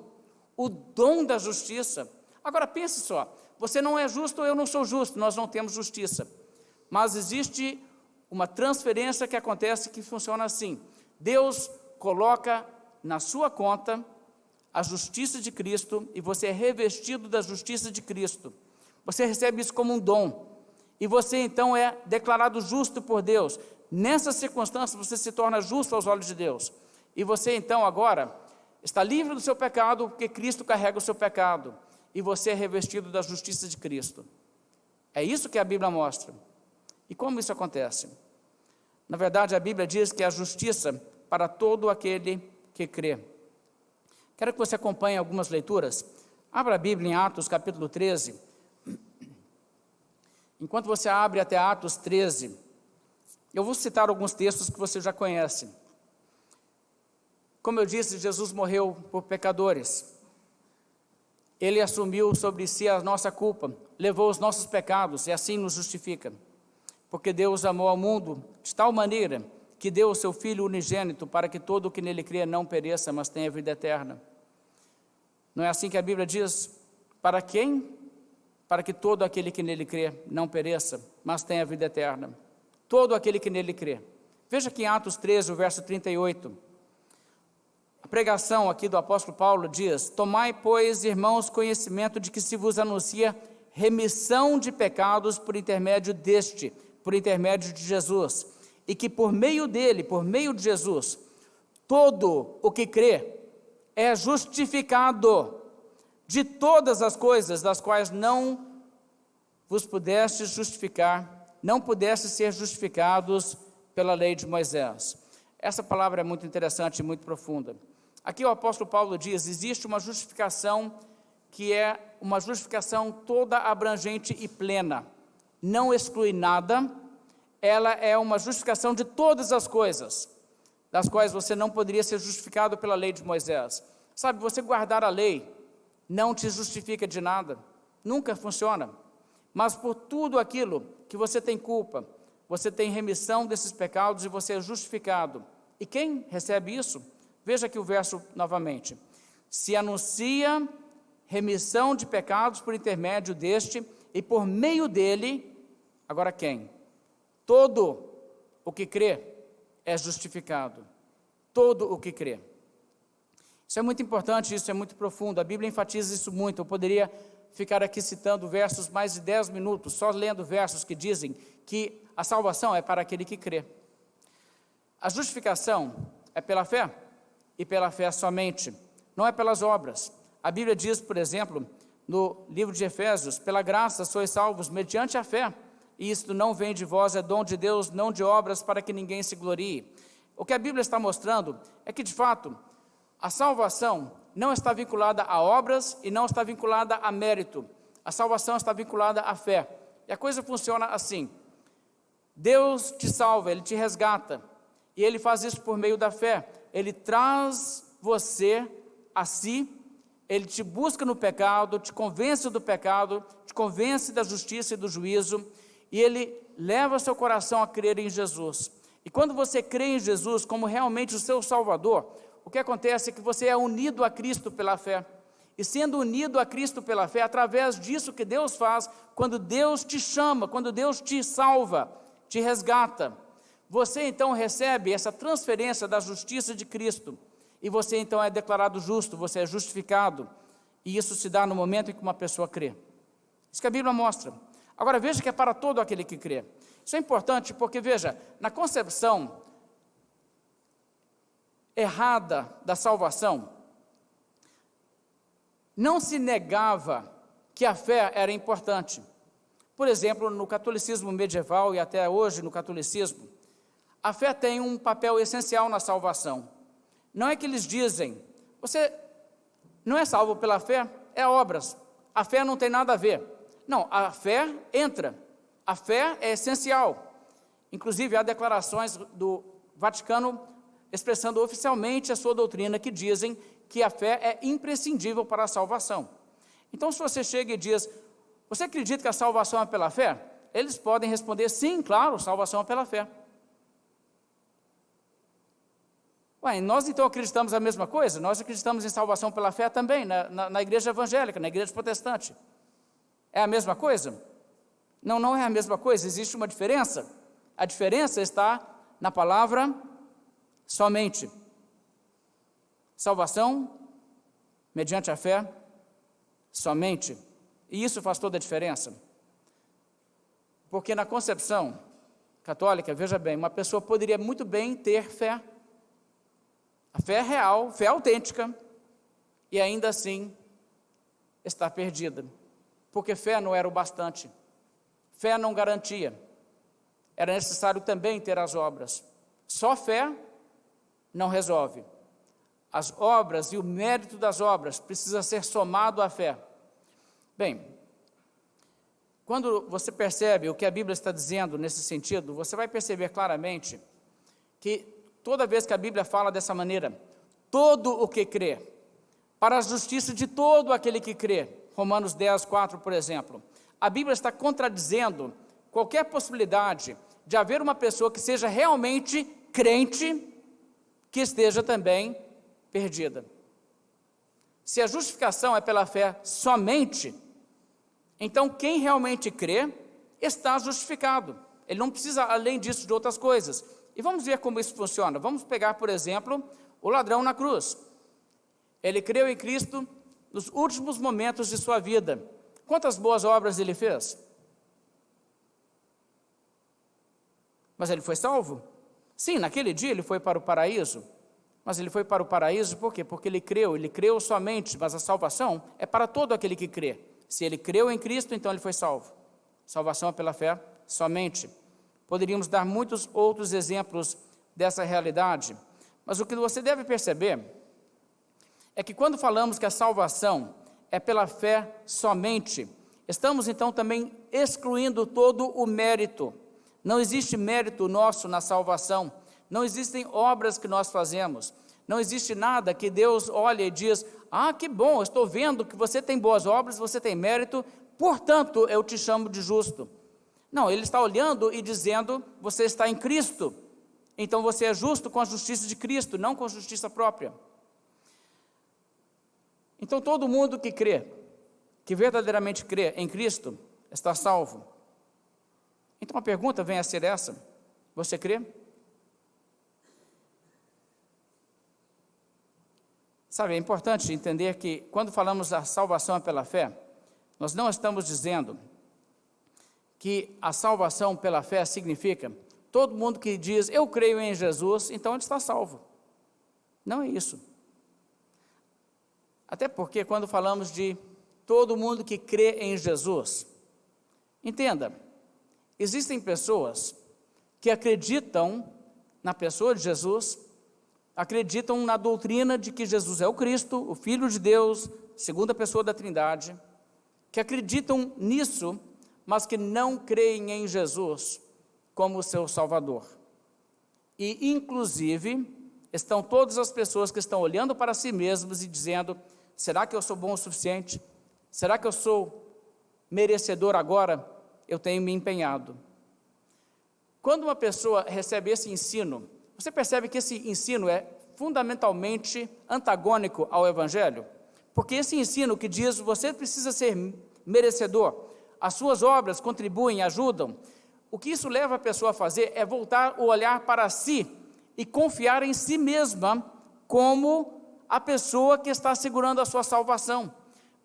o dom da justiça. Agora pense só, você não é justo, eu não sou justo, nós não temos justiça. Mas existe uma transferência que acontece que funciona assim. Deus coloca na sua conta a justiça de Cristo e você é revestido da justiça de Cristo. Você recebe isso como um dom. E você então é declarado justo por Deus. Nessa circunstância você se torna justo aos olhos de Deus. E você então agora está livre do seu pecado, porque Cristo carrega o seu pecado. E você é revestido da justiça de Cristo. É isso que a Bíblia mostra. E como isso acontece? Na verdade, a Bíblia diz que é a justiça para todo aquele que crê. Quero que você acompanhe algumas leituras. Abra a Bíblia em Atos capítulo 13. Enquanto você abre até Atos 13, eu vou citar alguns textos que você já conhece. Como eu disse, Jesus morreu por pecadores. Ele assumiu sobre si a nossa culpa, levou os nossos pecados e assim nos justifica. Porque Deus amou ao mundo de tal maneira que deu o seu Filho unigênito para que todo o que nele crê não pereça, mas tenha vida eterna. Não é assim que a Bíblia diz? Para quem? Para que todo aquele que nele crê não pereça, mas tenha vida eterna. Todo aquele que nele crê. Veja que em Atos 13, o verso 38, a pregação aqui do apóstolo Paulo diz: tomai, pois, irmãos, conhecimento de que se vos anuncia remissão de pecados por intermédio de Jesus, e que por meio dele, por meio de Jesus, todo o que crê é justificado de todas as coisas das quais não vos pudestes justificar, não pudestes ser justificados pela lei de Moisés. Essa palavra é muito interessante e muito profunda. Aqui o apóstolo Paulo diz: existe uma justificação que é uma justificação toda abrangente e plena, não exclui nada, ela é uma justificação de todas as coisas, das quais você não poderia ser justificado pela lei de Moisés. Sabe, você guardar a lei não te justifica de nada, nunca funciona, mas por tudo aquilo que você tem culpa, você tem remissão desses pecados e você é justificado. E quem recebe isso? Veja aqui o verso novamente. Se anuncia remissão de pecados por intermédio deste, e por meio dele, agora quem? Todo o que crê é justificado. Todo o que crê. Isso é muito importante, isso é muito profundo. A Bíblia enfatiza isso muito. Eu poderia ficar aqui citando versos mais de 10 minutos, só lendo versos que dizem que a salvação é para aquele que crê. A justificação é pela fé, e pela fé somente, não é pelas obras. A Bíblia diz, por exemplo, no livro de Efésios: pela graça sois salvos mediante a fé, e isto não vem de vós, é dom de Deus, não de obras, para que ninguém se glorie. O que a Bíblia está mostrando é que, de fato, a salvação não está vinculada a obras e não está vinculada a mérito. A salvação está vinculada à fé. E a coisa funciona assim: Deus te salva, Ele te resgata, e Ele faz isso por meio da fé. Ele traz você a si, Ele te busca no pecado, te convence do pecado, te convence da justiça e do juízo, e Ele leva seu coração a crer em Jesus. E quando você crê em Jesus como realmente o seu Salvador, o que acontece é que você é unido a Cristo pela fé. E sendo unido a Cristo pela fé, através disso que Deus faz, quando Deus te chama, quando Deus te salva, te resgata, você então recebe essa transferência da justiça de Cristo, e você então é declarado justo, você é justificado, e isso se dá no momento em que uma pessoa crê. Isso que a Bíblia mostra. Agora veja que é para todo aquele que crê. Isso é importante porque, veja, na concepção errada da salvação, não se negava que a fé era importante. Por exemplo, no catolicismo medieval e até hoje no catolicismo, a fé tem um papel essencial na salvação. Não é que eles dizem: você não é salvo pela fé, é obras, a fé não tem nada a ver. Não, a fé entra, a fé é essencial. Inclusive, há declarações do Vaticano expressando oficialmente a sua doutrina, que dizem que a fé é imprescindível para a salvação. Então, se você chega e diz, você acredita que a salvação é pela fé? Eles podem responder, sim, claro, salvação é pela fé. Ué, nós então acreditamos a mesma coisa? Nós acreditamos em salvação pela fé também, na igreja evangélica, na igreja protestante. É a mesma coisa? Não, não é a mesma coisa, existe uma diferença. A diferença está na palavra somente. Salvação, mediante a fé, somente. E isso faz toda a diferença. Porque na concepção católica, veja bem, uma pessoa poderia muito bem ter fé. A fé é real, fé autêntica, e ainda assim está perdida. Porque fé não era o bastante. Fé não garantia. Era necessário também ter as obras. Só fé não resolve. As obras e o mérito das obras precisa ser somado à fé. Bem, quando você percebe o que a Bíblia está dizendo nesse sentido, você vai perceber claramente que toda vez que a Bíblia fala dessa maneira, todo o que crê, para a justiça de todo aquele que crê, Romanos 10, 4, por exemplo, a Bíblia está contradizendo qualquer possibilidade de haver uma pessoa que seja realmente crente, que esteja também perdida. Se a justificação é pela fé somente, então quem realmente crê está justificado. Ele não precisa, além disso, de outras coisas. E vamos ver como isso funciona. Vamos pegar, por exemplo, o ladrão na cruz. Ele creu em Cristo nos últimos momentos de sua vida. Quantas boas obras ele fez? Mas ele foi salvo? Sim, naquele dia ele foi para o paraíso. Mas ele foi para o paraíso por quê? Porque ele creu somente, mas a salvação é para todo aquele que crê. Se ele creu em Cristo, então ele foi salvo. Salvação é pela fé somente. Poderíamos dar muitos outros exemplos dessa realidade, mas o que você deve perceber é que quando falamos que a salvação é pela fé somente, estamos então também excluindo todo o mérito. Não existe mérito nosso na salvação, não existem obras que nós fazemos, não existe nada que Deus olhe e diz, que bom, estou vendo que você tem boas obras, você tem mérito, portanto eu te chamo de justo. Não, ele está olhando e dizendo, você está em Cristo, então você é justo com a justiça de Cristo, não com a justiça própria. Então todo mundo que crê, que verdadeiramente crê em Cristo, está salvo. Então a pergunta vem a ser essa, você crê? Sabe, é importante entender que quando falamos da salvação pela fé, nós não estamos dizendo que a salvação pela fé significa todo mundo que diz, eu creio em Jesus, então ele está salvo. Não é isso. Até porque quando falamos de todo mundo que crê em Jesus, entenda, existem pessoas que acreditam na pessoa de Jesus, acreditam na doutrina de que Jesus é o Cristo, o Filho de Deus, segunda pessoa da Trindade, que acreditam nisso, mas que não creem em Jesus como o seu Salvador. E, inclusive, estão todas as pessoas que estão olhando para si mesmos e dizendo, será que eu sou bom o suficiente? Será que eu sou merecedor agora? Eu tenho me empenhado. Quando uma pessoa recebe esse ensino, você percebe que esse ensino é fundamentalmente antagônico ao Evangelho? Porque esse ensino que diz, você precisa ser merecedor, as suas obras contribuem, ajudam, o que isso leva a pessoa a fazer é voltar o olhar para si e confiar em si mesma como a pessoa que está segurando a sua salvação.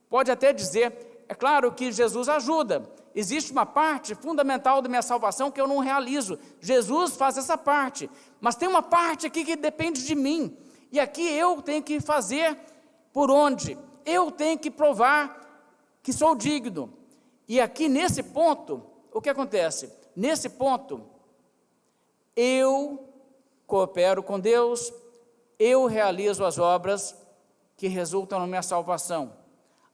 Pode até dizer, é claro que Jesus ajuda, existe uma parte fundamental da minha salvação que eu não realizo, Jesus faz essa parte, mas tem uma parte aqui que depende de mim, e aqui eu tenho que fazer por onde? Eu tenho que provar que sou digno. E aqui nesse ponto, o que acontece? Nesse ponto, eu coopero com Deus, eu realizo as obras que resultam na minha salvação.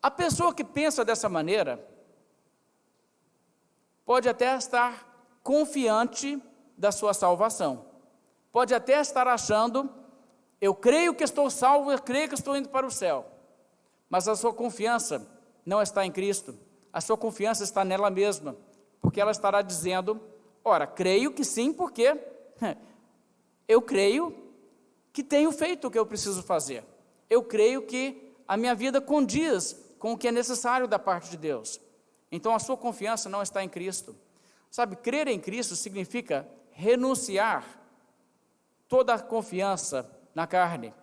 A pessoa que pensa dessa maneira, pode até estar confiante da sua salvação. Pode até estar achando, eu creio que estou salvo, eu creio que estou indo para o céu, mas a sua confiança não está em Cristo, a sua confiança está nela mesma, porque ela estará dizendo, ora, creio que sim, porque eu creio que tenho feito o que eu preciso fazer, eu creio que a minha vida condiz com o que é necessário da parte de Deus. Então a sua confiança não está em Cristo. Sabe, crer em Cristo significa renunciar toda a confiança na carne,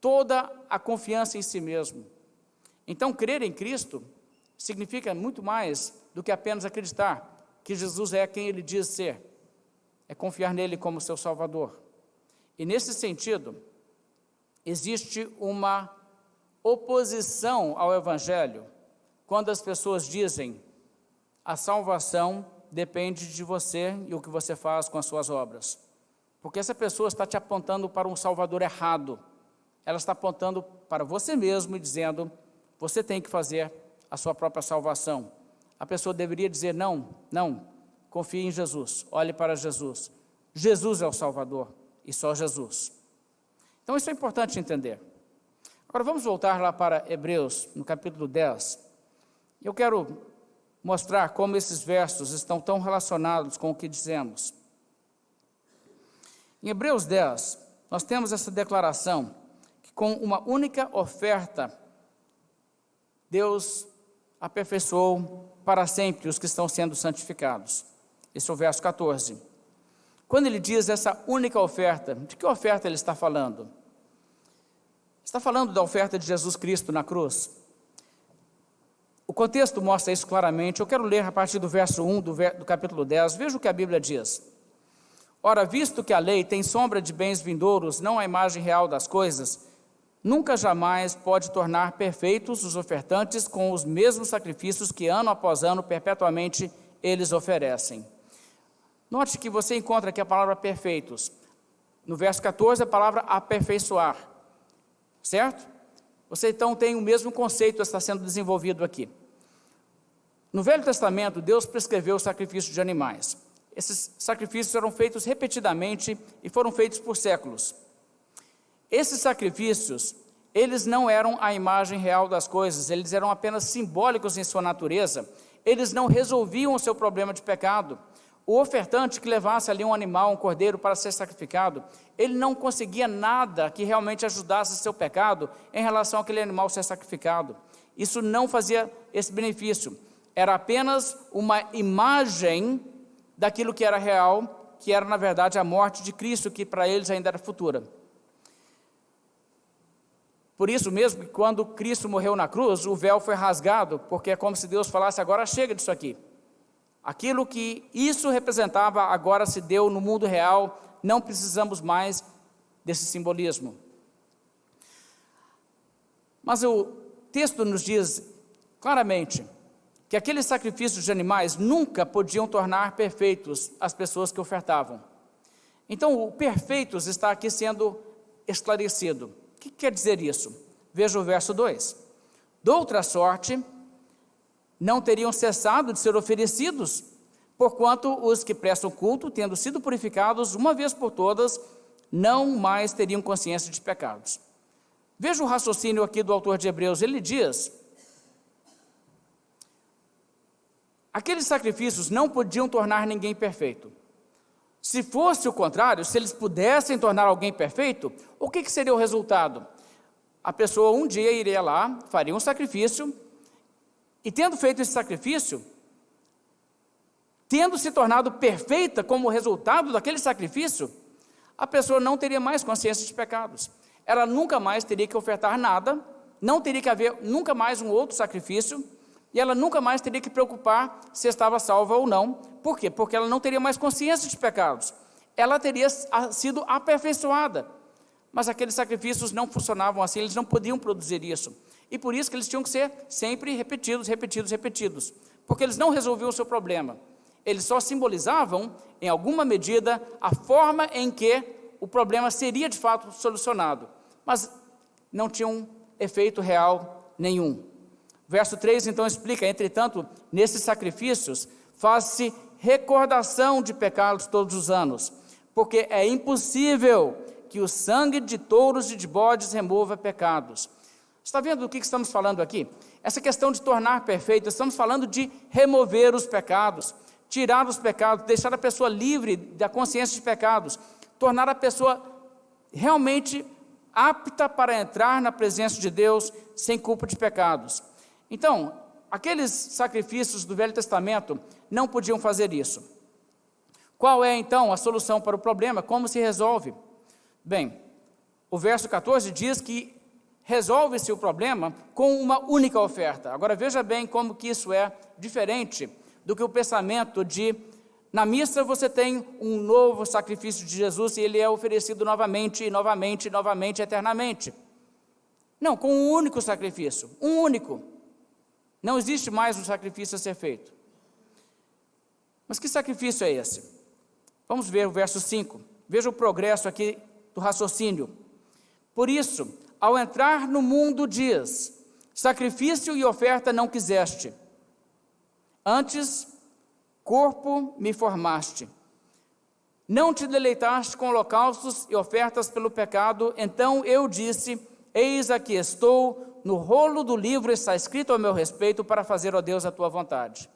toda a confiança em si mesmo. Então crer em Cristo significa muito mais do que apenas acreditar que Jesus é quem Ele diz ser, é confiar nele como seu Salvador. E nesse sentido, existe uma oposição ao Evangelho, quando as pessoas dizem, a salvação depende de você e o que você faz com as suas obras. Porque essa pessoa está te apontando para um Salvador errado, ela está apontando para você mesmo e dizendo, você tem que fazer a sua própria salvação. A pessoa deveria dizer, não, confie em Jesus, olhe para Jesus. Jesus é o Salvador e só Jesus. Então isso é importante entender. Agora vamos voltar lá para Hebreus, no capítulo 10. Eu quero mostrar como esses versos estão tão relacionados com o que dizemos. Em Hebreus 10, nós temos essa declaração, que com uma única oferta, Deus aperfeiçoou para sempre os que estão sendo santificados. Esse é o verso 14. Quando ele diz essa única oferta, de que oferta ele está falando? Está falando da oferta de Jesus Cristo na cruz. O contexto mostra isso claramente. Eu quero ler a partir do verso 1 do capítulo 10. Veja o que a Bíblia diz. Ora, visto que a lei tem sombra de bens vindouros, não a imagem real das coisas, nunca jamais pode tornar perfeitos os ofertantes com os mesmos sacrifícios que ano após ano perpetuamente eles oferecem. Note que você encontra aqui a palavra perfeitos. No verso 14 a palavra aperfeiçoar, certo? Você então tem o mesmo conceito que está sendo desenvolvido aqui. No Velho Testamento, Deus prescreveu o sacrifício de animais. Esses sacrifícios eram feitos repetidamente e foram feitos por séculos. Esses sacrifícios, eles não eram a imagem real das coisas, eles eram apenas simbólicos em sua natureza, eles não resolviam o seu problema de pecado. O ofertante que levasse ali um animal, um cordeiro para ser sacrificado, ele não conseguia nada que realmente ajudasse seu pecado em relação àquele animal ser sacrificado. Isso não fazia esse benefício, era apenas uma imagem daquilo que era real, que era na verdade a morte de Cristo, que para eles ainda era futura. Por isso mesmo, que quando Cristo morreu na cruz, o véu foi rasgado, porque é como se Deus falasse, agora chega disso aqui. Aquilo que isso representava, agora se deu no mundo real, não precisamos mais desse simbolismo. Mas o texto nos diz claramente que aqueles sacrifícios de animais nunca podiam tornar perfeitos as pessoas que ofertavam. Então, o perfeitos está aqui sendo esclarecido. O que quer dizer isso? Veja o verso 2. De outra sorte, não teriam cessado de ser oferecidos, porquanto os que prestam culto, tendo sido purificados uma vez por todas, não mais teriam consciência de pecados. Veja o raciocínio aqui do autor de Hebreus, ele diz, aqueles sacrifícios não podiam tornar ninguém perfeito. Se fosse o contrário, se eles pudessem tornar alguém perfeito, o que seria o resultado? A pessoa um dia iria lá, faria um sacrifício, e tendo feito esse sacrifício, tendo se tornado perfeita como resultado daquele sacrifício, a pessoa não teria mais consciência de pecados. Ela nunca mais teria que ofertar nada, não teria que haver nunca mais um outro sacrifício, e ela nunca mais teria que preocupar se estava salva ou não. Por quê? Porque ela não teria mais consciência de pecados. Ela teria sido aperfeiçoada. Mas aqueles sacrifícios não funcionavam assim, eles não podiam produzir isso. E por isso que eles tinham que ser sempre repetidos, porque eles não resolviam o seu problema. Eles só simbolizavam, em alguma medida, a forma em que o problema seria de fato solucionado, mas não tinham efeito real nenhum. Verso 3 então explica, entretanto, nesses sacrifícios faz-se recordação de pecados todos os anos, porque é impossível que o sangue de touros e de bodes remova pecados. Está vendo do que estamos falando aqui? Essa questão de tornar perfeito, estamos falando de remover os pecados, tirar os pecados, deixar a pessoa livre da consciência de pecados, tornar a pessoa realmente apta para entrar na presença de Deus sem culpa de pecados. Então, aqueles sacrifícios do Velho Testamento não podiam fazer isso. Qual é então a solução para o problema? Como se resolve? Bem, o verso 14 diz que resolve-se o problema com uma única oferta. Agora veja bem como que isso é diferente do que o pensamento de, na missa você tem um novo sacrifício de Jesus e ele é oferecido novamente, e novamente, e novamente, eternamente. Não, com um único sacrifício, um único. Não existe mais um sacrifício a ser feito. Mas que sacrifício é esse? Vamos ver o verso 5. Veja o progresso aqui do raciocínio. Por isso, ao entrar no mundo diz, sacrifício e oferta não quiseste. Antes, corpo me formaste. Não te deleitaste com holocaustos e ofertas pelo pecado, então eu disse, eis aqui estou, no rolo do livro está escrito ao meu respeito para fazer, ó Deus, a tua vontade.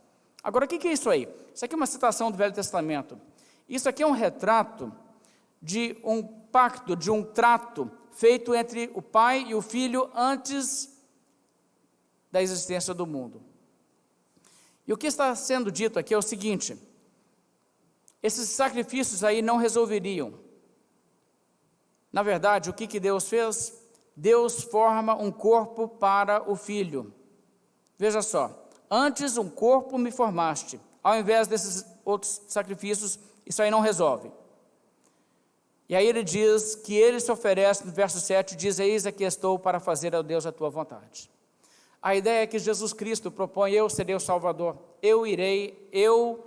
Agora, o que é isso aí? Isso aqui é uma citação do Velho Testamento. Isso aqui é um retrato de um pacto, de um trato feito entre o pai e o filho antes da existência do mundo. E o que está sendo dito aqui é o seguinte, esses sacrifícios aí não resolveriam. Na verdade, o que Deus fez? Deus forma um corpo para o filho. Veja só, antes um corpo me formaste, ao invés desses outros sacrifícios, isso aí não resolve. E aí ele diz que ele se oferece, no verso 7, diz, eis aqui estou para fazer, ó Deus, a tua vontade. A ideia é que Jesus Cristo propõe, eu serei o Salvador, eu irei, eu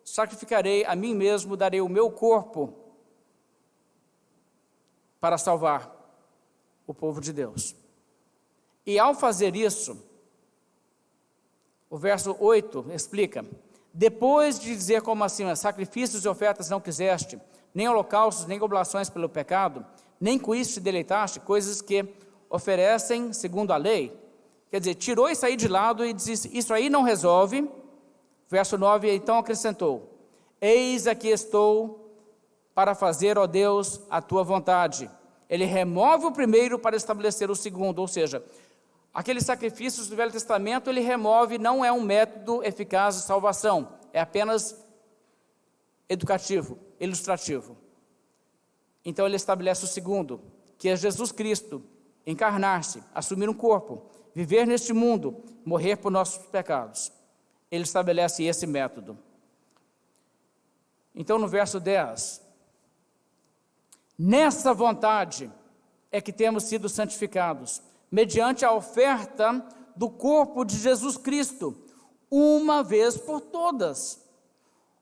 sacrificarei a mim mesmo, darei o meu corpo para salvar o povo de Deus. E ao fazer isso, o verso 8 explica, depois de dizer como assim, sacrifícios e ofertas não quiseste, nem holocaustos, nem oblações pelo pecado, nem com isso te deleitaste, coisas que oferecem segundo a lei. Quer dizer, tirou isso aí de lado e disse, isso aí não resolve. Verso 9, então acrescentou, eis aqui estou para fazer, ó Deus, a tua vontade. Ele remove o primeiro para estabelecer o segundo, ou seja, aqueles sacrifícios do Velho Testamento, ele remove, não é um método eficaz de salvação, é apenas educativo, ilustrativo. Então ele estabelece o segundo, que é Jesus Cristo, encarnar-se, assumir um corpo, viver neste mundo, morrer por nossos pecados. Ele estabelece esse método. Então no verso 10, nessa vontade é que temos sido santificados, mediante a oferta do corpo de Jesus Cristo, uma vez por todas.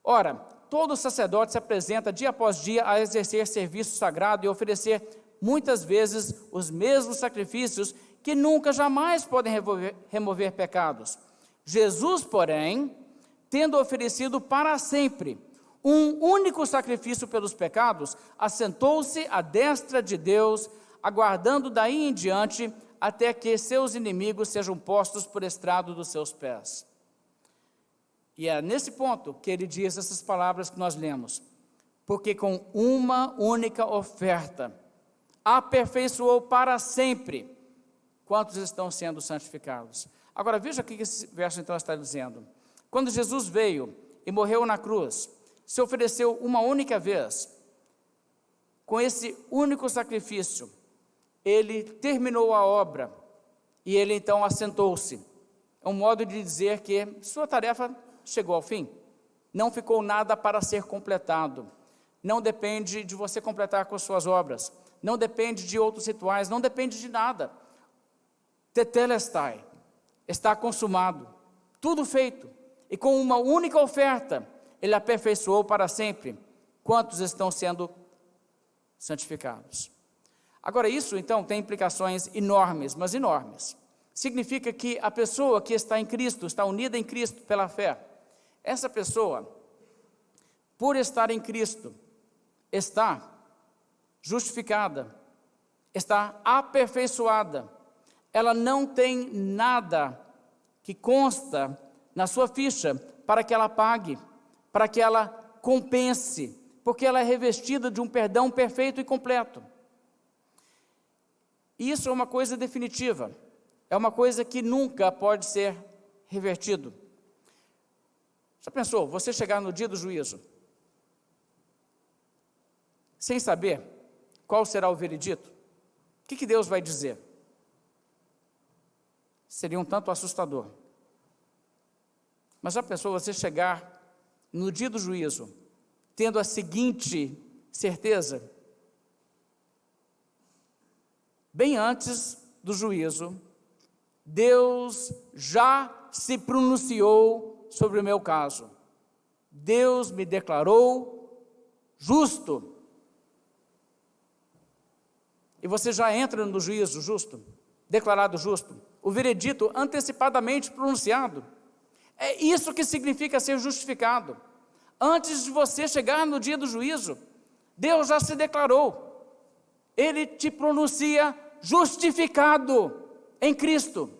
Ora, todo sacerdote se apresenta dia após dia a exercer serviço sagrado e oferecer muitas vezes os mesmos sacrifícios que nunca jamais podem remover pecados. Jesus, porém, tendo oferecido para sempre um único sacrifício pelos pecados, assentou-se à destra de Deus, aguardando daí em diante até que seus inimigos sejam postos por estrado dos seus pés. E é nesse ponto que ele diz essas palavras que nós lemos, porque com uma única oferta aperfeiçoou para sempre quantos estão sendo santificados. Agora veja o que esse verso então está dizendo. Quando Jesus veio e morreu na cruz, se ofereceu uma única vez, com esse único sacrifício, ele terminou a obra e ele então assentou-se. É um modo de dizer que sua tarefa chegou ao fim. Não ficou nada para ser completado. Não depende de você completar com as suas obras. Não depende de outros rituais. Não depende de nada. Tetelestai. Está consumado. Tudo feito. E com uma única oferta, ele aperfeiçoou para sempre quantos estão sendo santificados. Agora isso então tem implicações enormes, mas enormes. Significa que a pessoa que está em Cristo, está unida em Cristo pela fé, essa pessoa, por estar em Cristo, está justificada, está aperfeiçoada. Ela não tem nada que consta na sua ficha para que ela pague, para que ela compense, porque ela é revestida de um perdão perfeito e completo. Isso é uma coisa definitiva, é uma coisa que nunca pode ser revertido. Já pensou, você chegar no dia do juízo, sem saber qual será o veredito? O que Deus vai dizer? Seria um tanto assustador. Mas já pensou você chegar no dia do juízo, tendo a seguinte certeza: bem antes do juízo, Deus já se pronunciou sobre o meu caso. Deus me declarou justo. E você já entra no juízo justo, declarado justo, o veredito antecipadamente pronunciado. É isso que significa ser justificado. Antes de você chegar no dia do juízo, Deus já se declarou. Ele te pronuncia justificado em Cristo.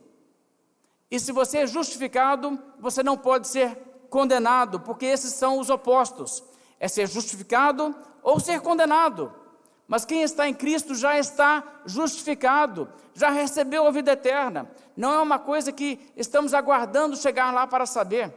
E se você é justificado, você não pode ser condenado, porque esses são os opostos. É ser justificado ou ser condenado. Mas quem está em Cristo já está justificado, já recebeu a vida eterna. Não é uma coisa que estamos aguardando chegar lá para saber.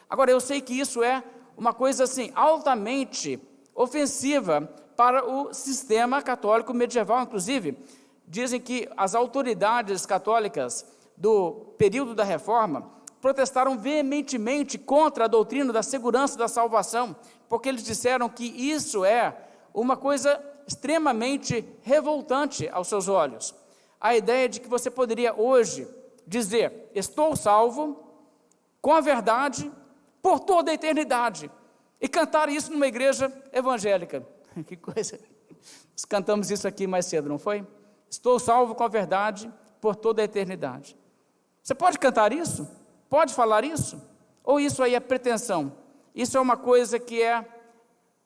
Agora, eu sei que isso é uma coisa assim, altamente ofensiva para o sistema católico medieval. Inclusive, dizem que as autoridades católicas do período da Reforma protestaram veementemente contra a doutrina da segurança da salvação, porque eles disseram que isso é uma coisa extremamente revoltante aos seus olhos. A ideia de que você poderia hoje dizer: estou salvo com a verdade por toda a eternidade, e cantar isso numa igreja evangélica. Que coisa! Nós cantamos isso aqui mais cedo, não foi? Estou salvo com a verdade por toda a eternidade. Você pode cantar isso? Pode falar isso? Ou isso aí é pretensão? Isso é uma coisa que é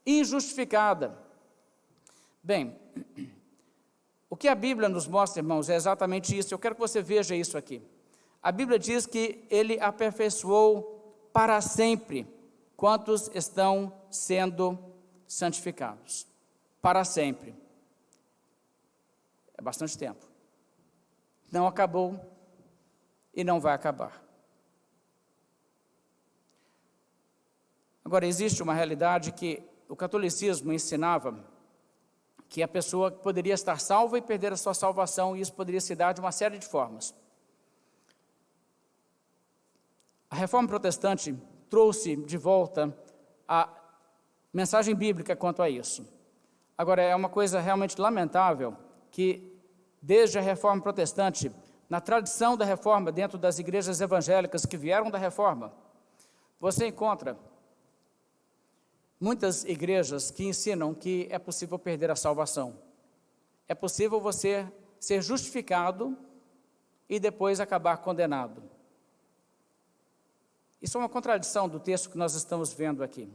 injustificada. Bem, o que a Bíblia nos mostra, irmãos, é exatamente isso. Eu quero que você veja isso aqui. A Bíblia diz que Ele aperfeiçoou para sempre quantos estão sendo santificados. Para sempre. É bastante tempo. Não acabou e não vai acabar. Agora, existe uma realidade que o catolicismo ensinava, que a pessoa poderia estar salva e perder a sua salvação, e isso poderia se dar de uma série de formas. A Reforma Protestante trouxe de volta a mensagem bíblica quanto a isso. Agora, é uma coisa realmente lamentável que, desde a Reforma Protestante, na tradição da Reforma, dentro das igrejas evangélicas que vieram da Reforma, você encontra muitas igrejas que ensinam que é possível perder a salvação. É possível você ser justificado e depois acabar condenado. Isso é uma contradição do texto que nós estamos vendo aqui.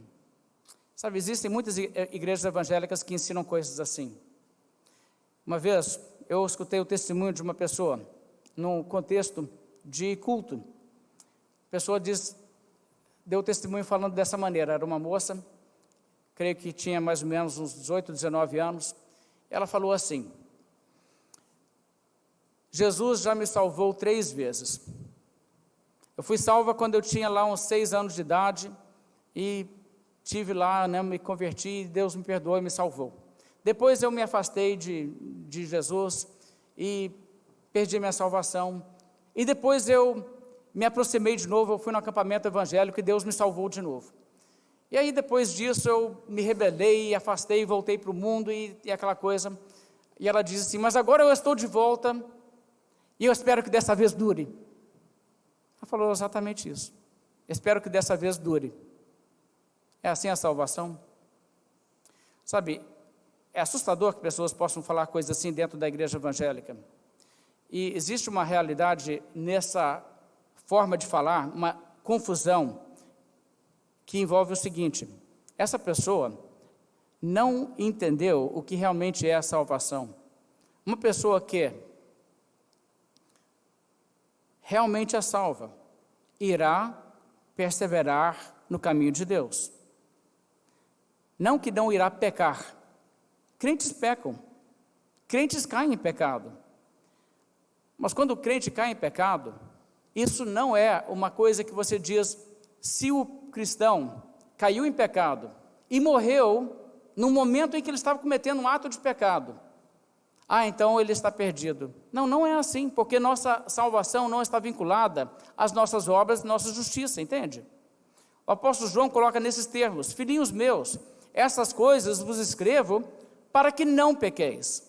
Sabe, existem muitas igrejas evangélicas que ensinam coisas assim. Uma vez, eu escutei o testemunho de uma pessoa, num contexto de culto. A pessoa deu testemunho falando dessa maneira. Era uma moça, creio que tinha mais ou menos uns 18, 19 anos. Ela falou assim: Jesus já me salvou 3 vezes. Eu fui salva quando eu tinha lá uns 6 anos de idade, e tive lá, me converti, e Deus me perdoou e me salvou. Depois eu me afastei de Jesus e perdi minha salvação. E depois eu me aproximei de novo, eu fui no acampamento evangélico e Deus me salvou de novo. E aí depois disso eu me rebelei, afastei, voltei para o mundo e aquela coisa. E ela diz assim: mas agora eu estou de volta e eu espero que dessa vez dure. Ela falou exatamente isso. Espero que dessa vez dure. É assim a salvação? Sabe, é assustador que pessoas possam falar coisas assim dentro da igreja evangélica. E existe uma realidade nessa forma de falar, uma confusão, que envolve o seguinte: essa pessoa não entendeu o que realmente é a salvação. Uma pessoa que realmente é salva irá perseverar no caminho de Deus. Não que não irá pecar. Crentes pecam. Crentes caem em pecado. Mas quando o crente cai em pecado, isso não é uma coisa que você diz, se o cristão caiu em pecado e morreu no momento em que ele estava cometendo um ato de pecado, então ele está perdido. Não, não é assim, porque nossa salvação não está vinculada às nossas obras, nossa justiça, entende? O apóstolo João coloca nesses termos: filhinhos meus, essas coisas vos escrevo para que não pequeis.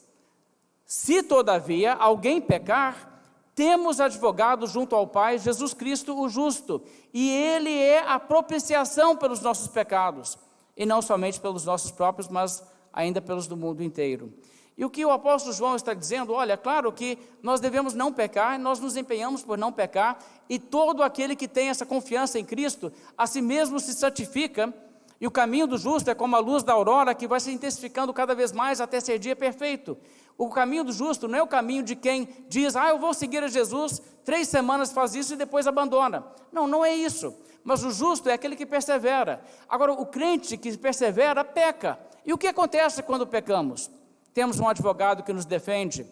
Se todavia alguém pecar, temos advogado junto ao Pai, Jesus Cristo o justo, e Ele é a propiciação pelos nossos pecados, e não somente pelos nossos próprios, mas ainda pelos do mundo inteiro. E o que o apóstolo João está dizendo, olha, claro que nós devemos não pecar, nós nos empenhamos por não pecar, e todo aquele que tem essa confiança em Cristo, a si mesmo se santifica, e o caminho do justo é como a luz da aurora, que vai se intensificando cada vez mais até ser dia perfeito. O caminho do justo não é o caminho de quem diz, eu vou seguir a Jesus, 3 semanas faz isso e depois abandona. Não, não é isso. Mas o justo é aquele que persevera. Agora, o crente que persevera, peca. E o que acontece quando pecamos? Temos um advogado que nos defende.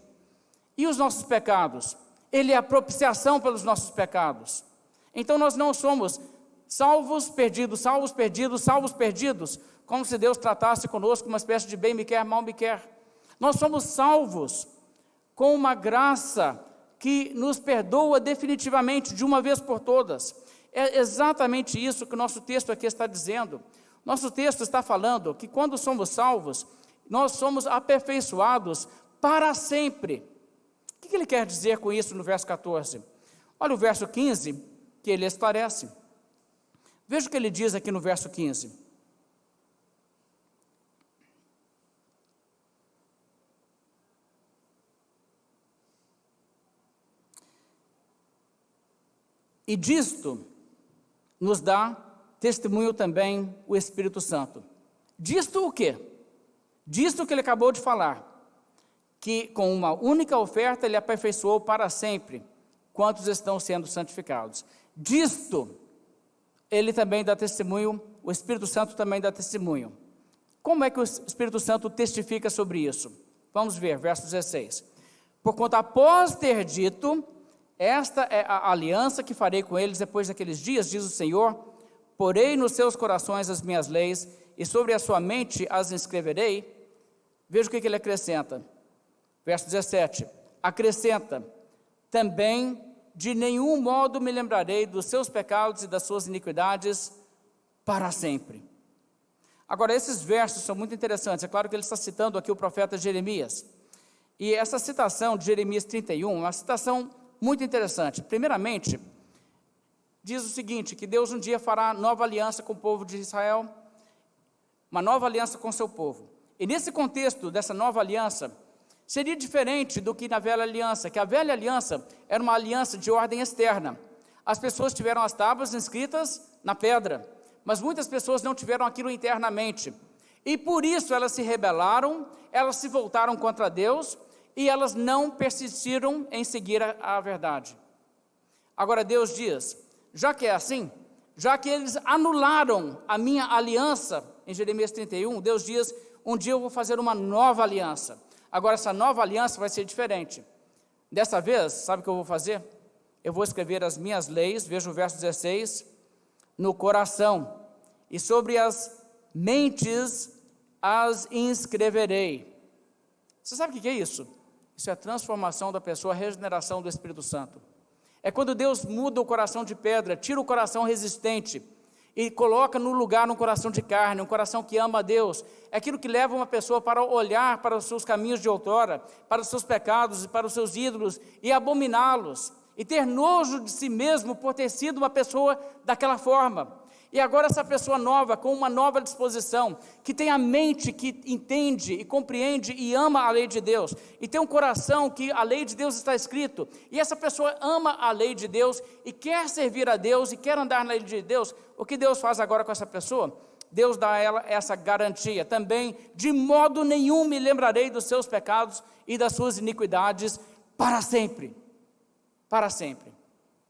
E os nossos pecados? Ele é a propiciação pelos nossos pecados. Então nós não somos salvos, perdidos, salvos, perdidos, salvos, perdidos, como se Deus tratasse conosco uma espécie de bem me quer, mal me quer. Nós somos salvos com uma graça que nos perdoa definitivamente, de uma vez por todas. É exatamente isso que o nosso texto aqui está dizendo. Nosso texto está falando que quando somos salvos, nós somos aperfeiçoados para sempre. O que ele quer dizer com isso no verso 14? Olha o verso 15, que ele esclarece. Veja o que ele diz aqui no verso 15. E disto nos dá testemunho também o Espírito Santo. Disto o quê? Disto que ele acabou de falar, que com uma única oferta ele aperfeiçoou para sempre quantos estão sendo santificados. Disto ele também dá testemunho, o Espírito Santo também dá testemunho. Como é que o Espírito Santo testifica sobre isso? Vamos ver, verso 16. Porquanto após ter dito, esta é a aliança que farei com eles depois daqueles dias, diz o Senhor, porei nos seus corações as minhas leis, e sobre a sua mente as inscreverei. Veja o que ele acrescenta. Verso 17. Acrescenta, também de nenhum modo me lembrarei dos seus pecados e das suas iniquidades para sempre. Agora, esses versos são muito interessantes. É claro que ele está citando aqui o profeta Jeremias. E essa citação de Jeremias 31 é uma citação muito interessante. Primeiramente, diz o seguinte, que Deus um dia fará nova aliança com o povo de Israel, uma nova aliança com o seu povo. E nesse contexto dessa nova aliança, seria diferente do que na velha aliança, que a velha aliança era uma aliança de ordem externa. As pessoas tiveram as tábuas inscritas na pedra, mas muitas pessoas não tiveram aquilo internamente. E por isso elas se rebelaram, elas se voltaram contra Deus, e elas não persistiram em seguir a verdade. Agora Deus diz, já que é assim, já que eles anularam a minha aliança, em Jeremias 31, Deus diz, um dia eu vou fazer uma nova aliança. Agora essa nova aliança vai ser diferente. Dessa vez, sabe o que eu vou fazer? Eu vou escrever as minhas leis, veja o verso 16, no coração, e sobre as mentes as inscreverei. Você sabe o que é isso? Isso é a transformação da pessoa, a regeneração do Espírito Santo. É quando Deus muda o coração de pedra, tira o coração resistente e coloca no lugar um coração de carne, um coração que ama a Deus. É aquilo que leva uma pessoa para olhar para os seus caminhos de outrora, para os seus pecados e para os seus ídolos e abominá-los, e ter nojo de si mesmo por ter sido uma pessoa daquela forma. E agora essa pessoa nova, com uma nova disposição, que tem a mente que entende e compreende e ama a lei de Deus, e tem um coração que a lei de Deus está escrito, e essa pessoa ama a lei de Deus, e quer servir a Deus, e quer andar na lei de Deus, o que Deus faz agora com essa pessoa? Deus dá a ela essa garantia também: de modo nenhum me lembrarei dos seus pecados e das suas iniquidades para sempre. Para sempre.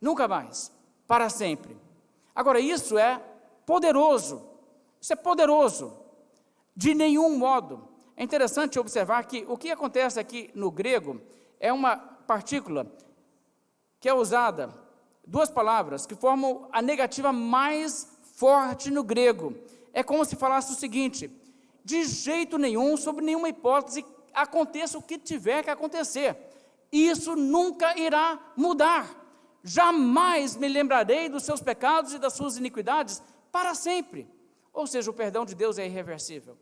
Nunca mais. Para sempre. Agora, isso é poderoso. Isso é poderoso. De nenhum modo. É interessante observar que o que acontece aqui no grego é uma partícula que é usada, duas palavras que formam a negativa mais forte no grego. É como se falasse o seguinte: de jeito nenhum, sob nenhuma hipótese, aconteça o que tiver que acontecer, isso nunca irá mudar. Jamais me lembrarei dos seus pecados e das suas iniquidades para sempre. Ou seja, o perdão de Deus é irreversível.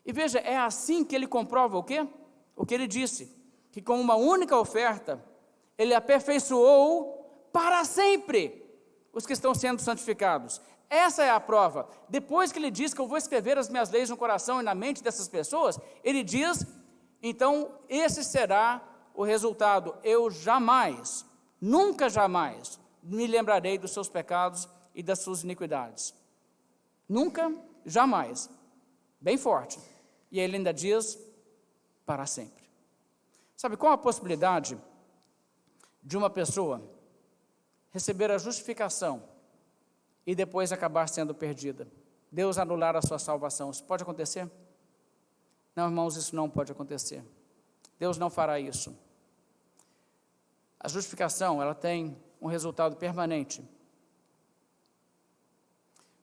E veja, é assim que ele comprova o quê? O que ele disse, que com uma única oferta, ele aperfeiçoou para sempre os que estão sendo santificados. Essa é a prova. Depois que ele diz que eu vou escrever as minhas leis no coração e na mente dessas pessoas, ele diz, então esse será o resultado: eu jamais, nunca jamais me lembrarei dos seus pecados e das suas iniquidades. Nunca, jamais. Bem forte. E ele ainda diz, para sempre. Sabe qual a possibilidade de uma pessoa receber a justificação e depois acabar sendo perdida? Deus anular a sua salvação. Isso pode acontecer? Não, irmãos, isso não pode acontecer. Deus não fará isso. A justificação, ela tem um resultado permanente.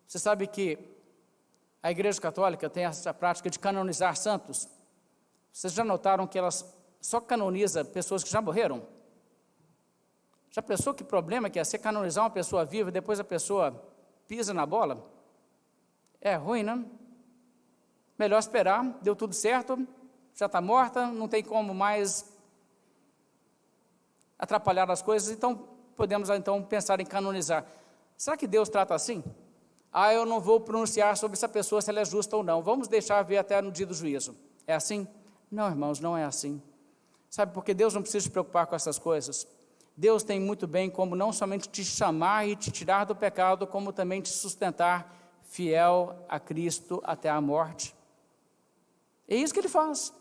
Você sabe que a Igreja Católica tem essa prática de canonizar santos? Vocês já notaram que elas só canoniza pessoas que já morreram? Já pensou que problema que é ser canonizar uma pessoa viva e depois a pessoa pisa na bola? É ruim, né? Melhor esperar, deu tudo certo, já está morta, não tem como mais atrapalhar as coisas, então podemos então pensar em canonizar. Será que Deus trata assim? Eu não vou pronunciar sobre essa pessoa se ela é justa ou não, vamos deixar ver até no dia do juízo. É assim? Não, irmãos, não é assim. Sabe, porque Deus não precisa se preocupar com essas coisas. Deus tem muito bem como não somente te chamar e te tirar do pecado, como também te sustentar fiel a Cristo até a morte. É isso que Ele faz.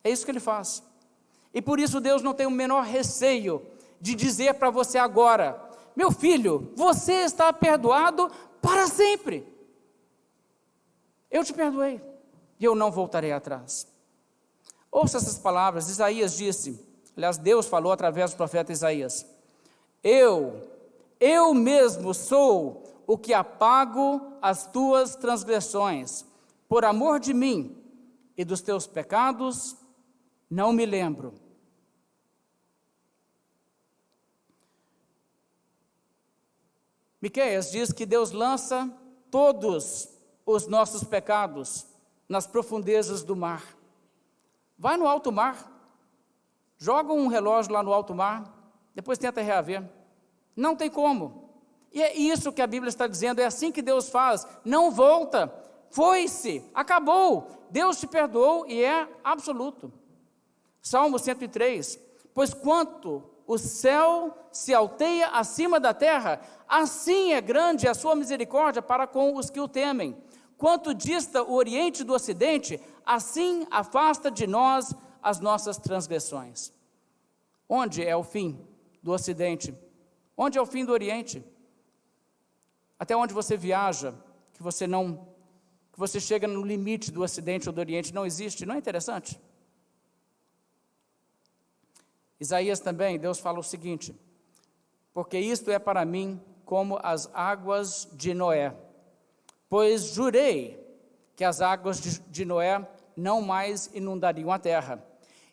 É isso que Ele faz. E por isso Deus não tem o menor receio de dizer para você agora: meu filho, você está perdoado para sempre. Eu te perdoei e eu não voltarei atrás. Ouça essas palavras. Isaías disse, aliás, Deus falou através do profeta Isaías: eu mesmo sou o que apago as tuas transgressões, por amor de mim, e dos teus pecados não me lembro. Miqueias diz que Deus lança todos os nossos pecados nas profundezas do mar. Vai no alto mar, joga um relógio lá no alto mar, depois tenta reaver. Não tem como. E é isso que a Bíblia está dizendo, é assim que Deus faz. Não volta, foi-se, acabou. Deus te perdoou e é absoluto. Salmo 103, pois quanto o céu se alteia acima da terra, assim é grande a sua misericórdia para com os que o temem. Quanto dista o oriente do ocidente, assim afasta de nós as nossas transgressões. Onde é o fim do ocidente? Onde é o fim do oriente? Até onde você viaja, que você chega no limite do ocidente ou do oriente, não existe, não é interessante? Isaías também, Deus fala o seguinte: porque isto é para mim como as águas de Noé, pois jurei que as águas de Noé não mais inundariam a terra,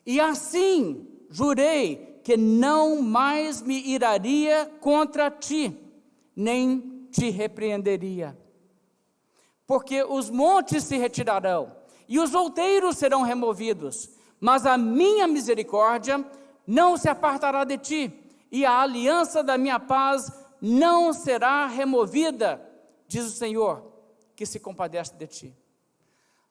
e assim jurei que não mais me iraria contra ti, nem te repreenderia, porque os montes se retirarão, e os outeiros serão removidos, mas a minha misericórdia não se apartará de ti, e a aliança da minha paz não será removida, diz o Senhor, que se compadece de ti.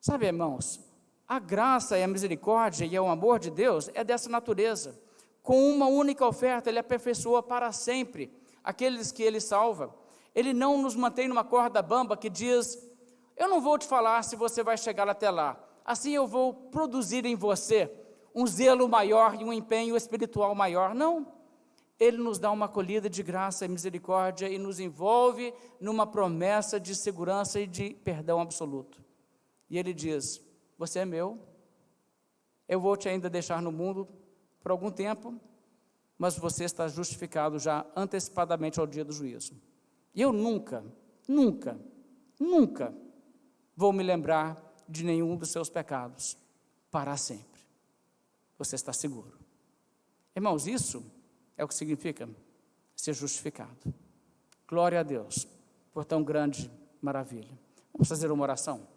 Sabe, irmãos, a graça e a misericórdia e o amor de Deus é dessa natureza. Com uma única oferta, Ele aperfeiçoa para sempre aqueles que Ele salva. Ele não nos mantém numa corda bamba que diz: Eu não vou te falar se você vai chegar até lá. Assim eu vou produzir em você um zelo maior e um empenho espiritual maior. Não. Ele nos dá uma acolhida de graça e misericórdia e nos envolve numa promessa de segurança e de perdão absoluto. E ele diz: você é meu, eu vou te ainda deixar no mundo por algum tempo, mas você está justificado já antecipadamente ao dia do juízo. E eu nunca vou me lembrar de nenhum dos seus pecados, para sempre. Você está seguro. Irmãos, isso é o que significa ser justificado. Glória a Deus por tão grande maravilha. Vamos fazer uma oração?